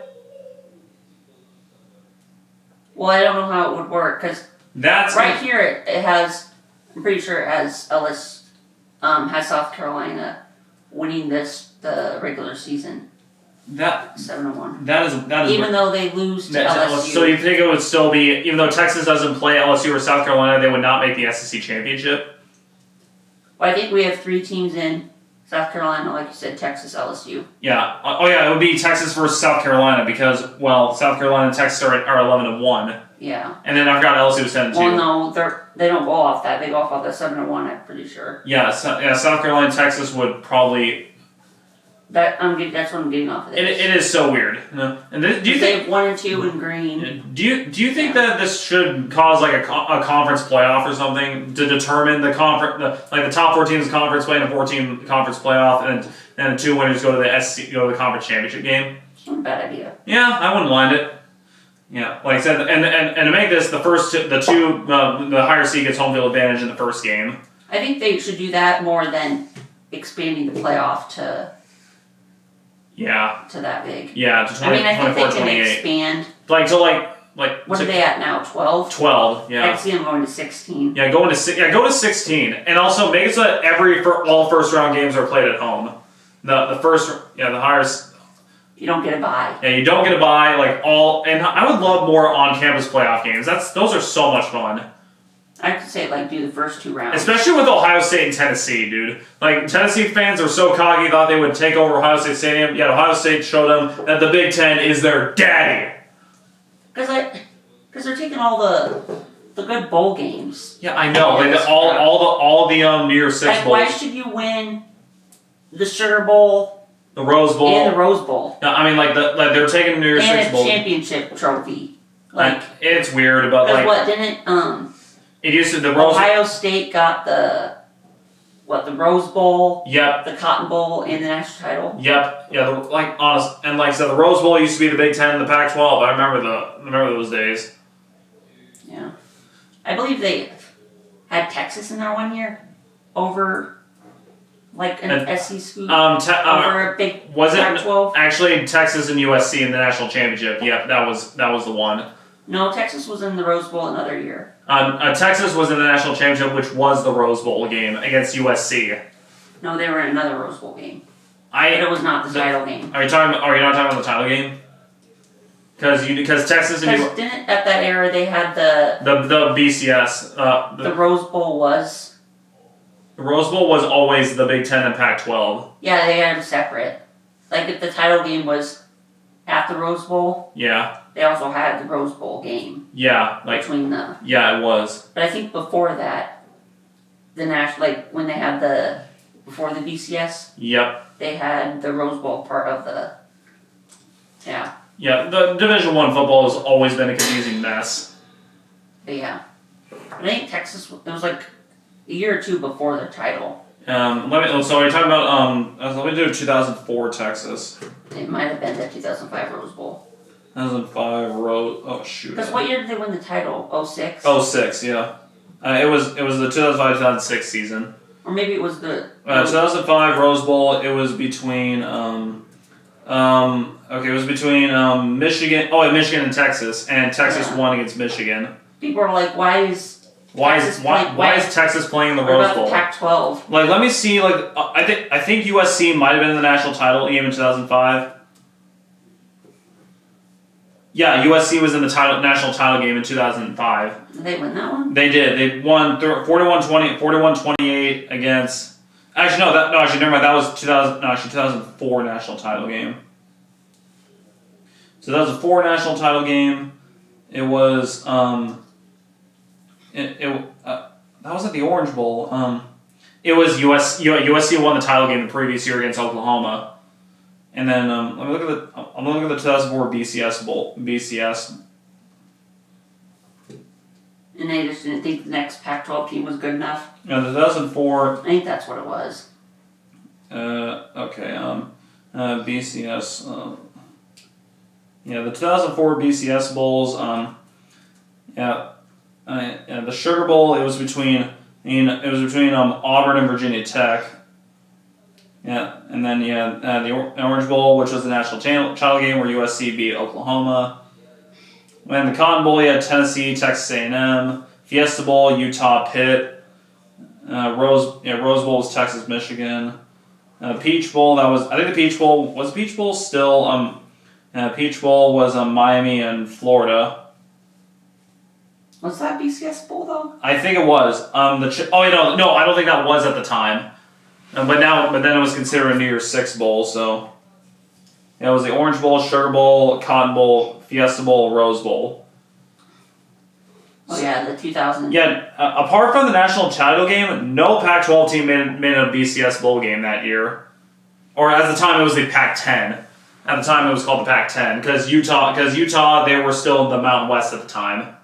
Well, I don't know how it would work because That's right here it has. I'm pretty sure it has has South Carolina winning the regular season. That 7-1. That is even though they lose to LSU. So you think it would still be, even though Texas doesn't play LSU or South Carolina, they would not make the SEC championship? Well, I think we have 3 teams in South Carolina, like you said, Texas, LSU. Yeah. Oh yeah, it would be Texas versus South Carolina because, well, South Carolina and Texas are 11-1. Yeah. And then I've got LSU 7-2. Well, no, they don't go off that. They go off the 7-1. I'm pretty sure. Yeah. South Carolina and Texas would probably. That's what I'm getting off of this. It is so weird. And do you they think have 1 and 2 in green? Do you think that this should cause like a conference playoff or something to determine the top 4 teams conference play in a 4-team conference playoff, and then the 2 winners go to the conference championship game? It's not a bad idea. Yeah, I wouldn't mind it. Yeah, like I said, and to make this the higher seed gets home field advantage in the first game. I think they should do that more than expanding the playoff to. Yeah. To that big. Yeah, to 20, I think 24, they can 28. expand. What are they at now? 12? 12, yeah. I'd see them going to 16. Yeah, go to 16. And also make it so that all first round games are played at home. The higher. You don't get a bye. Yeah, you don't get a bye, and I would love more on campus playoff games. Those are so much fun. I could say do the first 2 rounds. Especially with Ohio State and Tennessee, dude. Tennessee fans are so cocky, thought they would take over Ohio State Stadium. Yet Ohio State showed them that the Big Ten is their daddy. Because they're taking all the good bowl games. Yeah, I know. All the New Year's Six bowls. Why should you win the Sugar Bowl, the Rose Bowl, and the Rose Bowl? No, I mean they're taking the New Year's Six bowl and a championship trophy. It's weird, but what didn't it used to the Rose. Ohio State got the Rose Bowl. Yep. The Cotton Bowl and the national title. Yep. Yeah. Honest, and like I said, the Rose Bowl used to be the Big Ten and the Pac-12. I remember those days. Yeah, I believe they had Texas in there one year over an SC scoop over a big Pac-12. Actually, Texas and USC in the national championship. Yep, that was the one. No, Texas was in the Rose Bowl another year. Texas was in the national championship, which was the Rose Bowl game against USC. No, they were in another Rose Bowl game. But it was not the title game. Are you not talking about the title game? Because Texas and didn't at that era they had the BCS. The Rose Bowl was. The Rose Bowl was always the Big Ten and Pac-12. Yeah, they had them separate. If the title game was at the Rose Bowl. Yeah. They also had the Rose Bowl game. Yeah, between the. Yeah, it was. But I think before that, the national when they had before the BCS. Yep. They had the Rose Bowl part of the. Yeah. Yeah, the Division I football has always been a confusing mess. But yeah, I think Texas. It was a year or 2 before the title. So are you talking about let me do 2004 Texas. It might have been the 2005 Rose Bowl. 2005 Rose. Oh shoot. Because what year did they win the title? 06? 06, yeah. It was the 2005-2006 season. Or maybe it was the 2005 Rose Bowl. It was between it was between Michigan and Texas, and Texas won against Michigan. People are like, why is Texas playing in the Rose Bowl? What about the Pac-12? Let me see. I think USC might have been in the national title game in 2005. Yeah, USC was in the national title game in 2005. Did they win that one? They did. They won 41-28 against. Actually, never mind. That was 2004 national title game. So that was a 4 national title game. It was that was at the Orange Bowl. It was USC won the title game the previous year against Oklahoma. And then I'm gonna look at the 2004 BCS Bowl. BCS. And they just didn't think the next Pac-12 team was good enough. No, the 2004. I think that's what it was. Okay. BCS. Yeah, the 2004 BCS bowls. The Sugar Bowl. It was between. Auburn and Virginia Tech. Yeah, and then the Orange Bowl, which was the national title game where USC beat Oklahoma. And the Cotton Bowl, you had Tennessee, Texas A&M. Fiesta Bowl, Utah, Pitt. Rose Bowl was Texas, Michigan. Peach Bowl, I think the Peach Bowl still. Peach Bowl was Miami and Florida. Was that BCS Bowl though? I think it was. No, I don't think that was at the time. But then it was considered a New Year's Six bowl. So it was the Orange Bowl, Sugar Bowl, Cotton Bowl, Fiesta Bowl, Rose Bowl. Oh yeah, the 2000. Yeah, apart from the national title game, no Pac-12 team made a BCS bowl game that year. Or at the time, it was the Pac-10. At the time, it was called the Pac-10 because Utah they were still in the Mountain West at the time.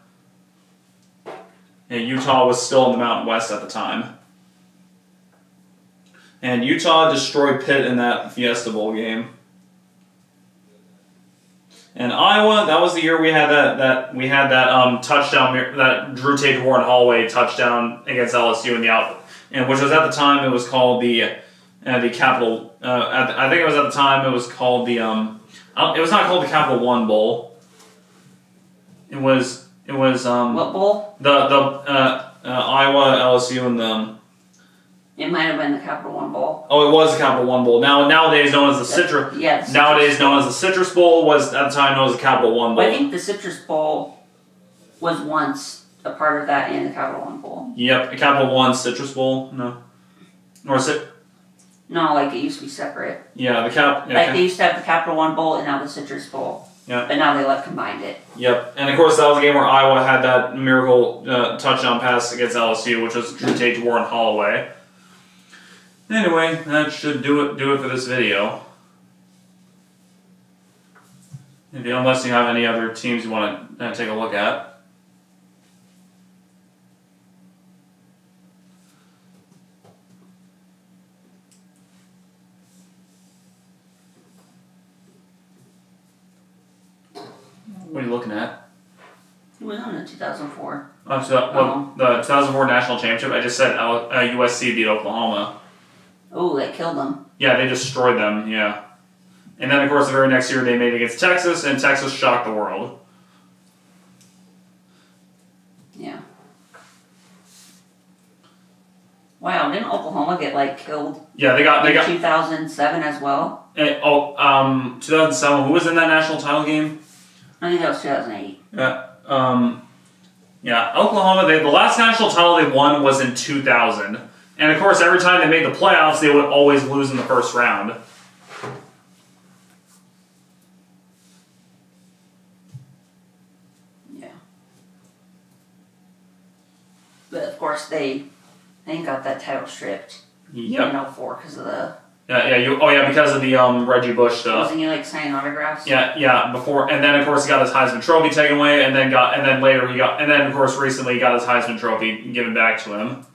Yeah, Utah was still in the Mountain West at the time. And Utah destroyed Pitt in that Fiesta Bowl game. And Iowa, that was the year we had that touchdown, that Drew Tate Warren Hallway touchdown against LSU in the and which was at the time it was called the Capital. I think it was at the time it was called the it was not called the Capital One Bowl. It was what bowl? The Iowa, LSU, and the. It might have been the Capital One Bowl. Oh, it was the Capital One Bowl. Nowadays known as the Citrus. Yes. Nowadays known as the Citrus Bowl, was at the time known as the Capital One Bowl. Well, I think the Citrus Bowl was once a part of that and the Capital One Bowl. Yep, the Capital One Citrus Bowl. No, or No, like it used to be separate. Yeah, they used to have the Capital One Bowl and now the Citrus Bowl. Yeah. But now they combined it. Yep, and of course that was a game where Iowa had that miracle touchdown pass against LSU, which was Drew Tate Warren Holloway. Anyway, that should do it for this video. Unless you have any other teams you want to take a look at. What are you looking at? It was on in 2004. The 2004 National Championship, I just said USC beat Oklahoma. Oh, they killed them. Yeah, they destroyed them, yeah. And then, of course, the very next year they made it against Texas, and Texas shocked the world. Yeah. Wow, didn't Oklahoma get, killed? Yeah, they got 2007 as well? 2007, who was in that national title game? I think that was 2008. Yeah, Oklahoma, the last national title they won was in 2000. And of course, every time they made the playoffs, they would always lose in the first round. Yeah. But of course, they got that title stripped. Yep. In 04 because of the... because of the Reggie Bush stuff. Wasn't he signing autographs? Yeah, before, and then of course he got his Heisman Trophy taken away, and then of course recently he got his Heisman Trophy given back to him.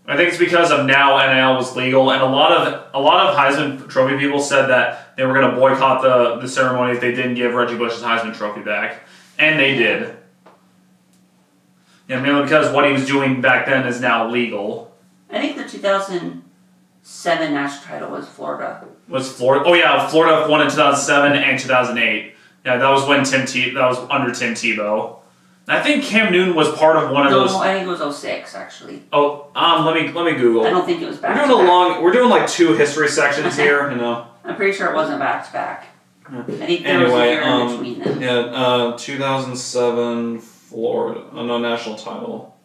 I think it's because of now NIL was legal, and a lot of Heisman Trophy people said that they were going to boycott the ceremony if they didn't give Reggie Bush his Heisman Trophy back, and they did. Yeah, mainly because what he was doing back then is now legal. I think the 2007 national title was Florida. Was Florida? Oh yeah, Florida won in 2007 and 2008. Yeah, that was when that was under Tim Tebow. I think Cam Newton was part of one of those. No, I think it was 06 actually. Oh, let me Google. I don't think it was back. We're doing 2 history sections here, you know. I'm pretty sure it wasn't back to back. I think there was a year in between them. Yeah, 2007 Florida, no national title.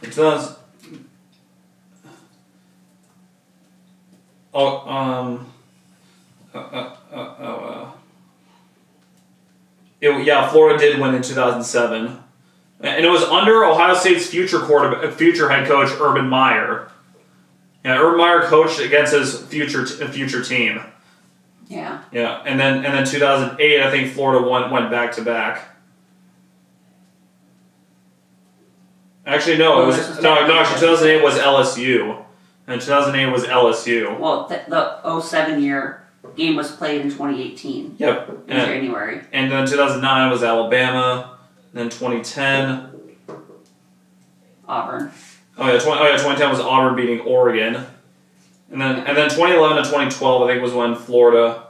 It does. Florida did win in 2007, and it was under Ohio State's future head coach Urban Meyer. Yeah, Urban Meyer coached against his future team. Yeah. Yeah, and then 2008, I think Florida went back to back. Actually, no. Oh, It was this was no. technically Actually, 2008 was LSU, and 2008 was LSU. Well, the 07 year game was played in 2018 Yep. in January. And then 2009 was Alabama. Then 2010. Auburn. 2010 was Auburn beating Oregon. And then 2011 to 2012 I think was when Florida.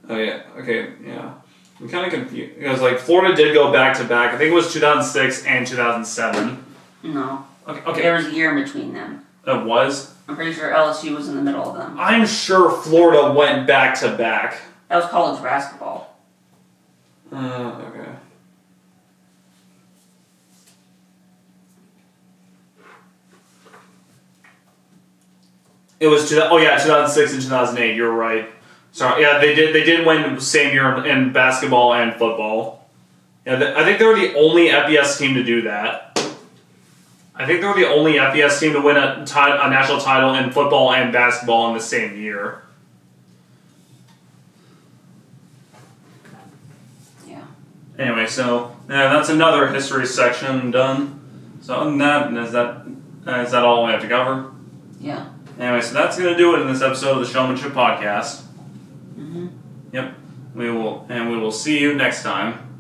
Oh yeah, okay, yeah. I'm kind of confused because like Florida did go back to back. I think it was 2006 and 2007. No. Okay. There was a year in between them. It was. I'm pretty sure LSU was in the middle of them. I'm sure Florida went back to back. That was college basketball. Okay. It was 2006 and 2008. You're right. Sorry. Yeah, they did win the same year in basketball and football. Yeah, I think they were the only FBS team to do that. I think they were the only FBS team to win a national title in football and basketball in the same year. Yeah. Anyway, so yeah, that's another history section done. So other than that, is that all we have to cover? Yeah. Anyway, so that's gonna do it in this episode of the Showmanship Podcast. Mm-hmm. Yep. We will see you next time.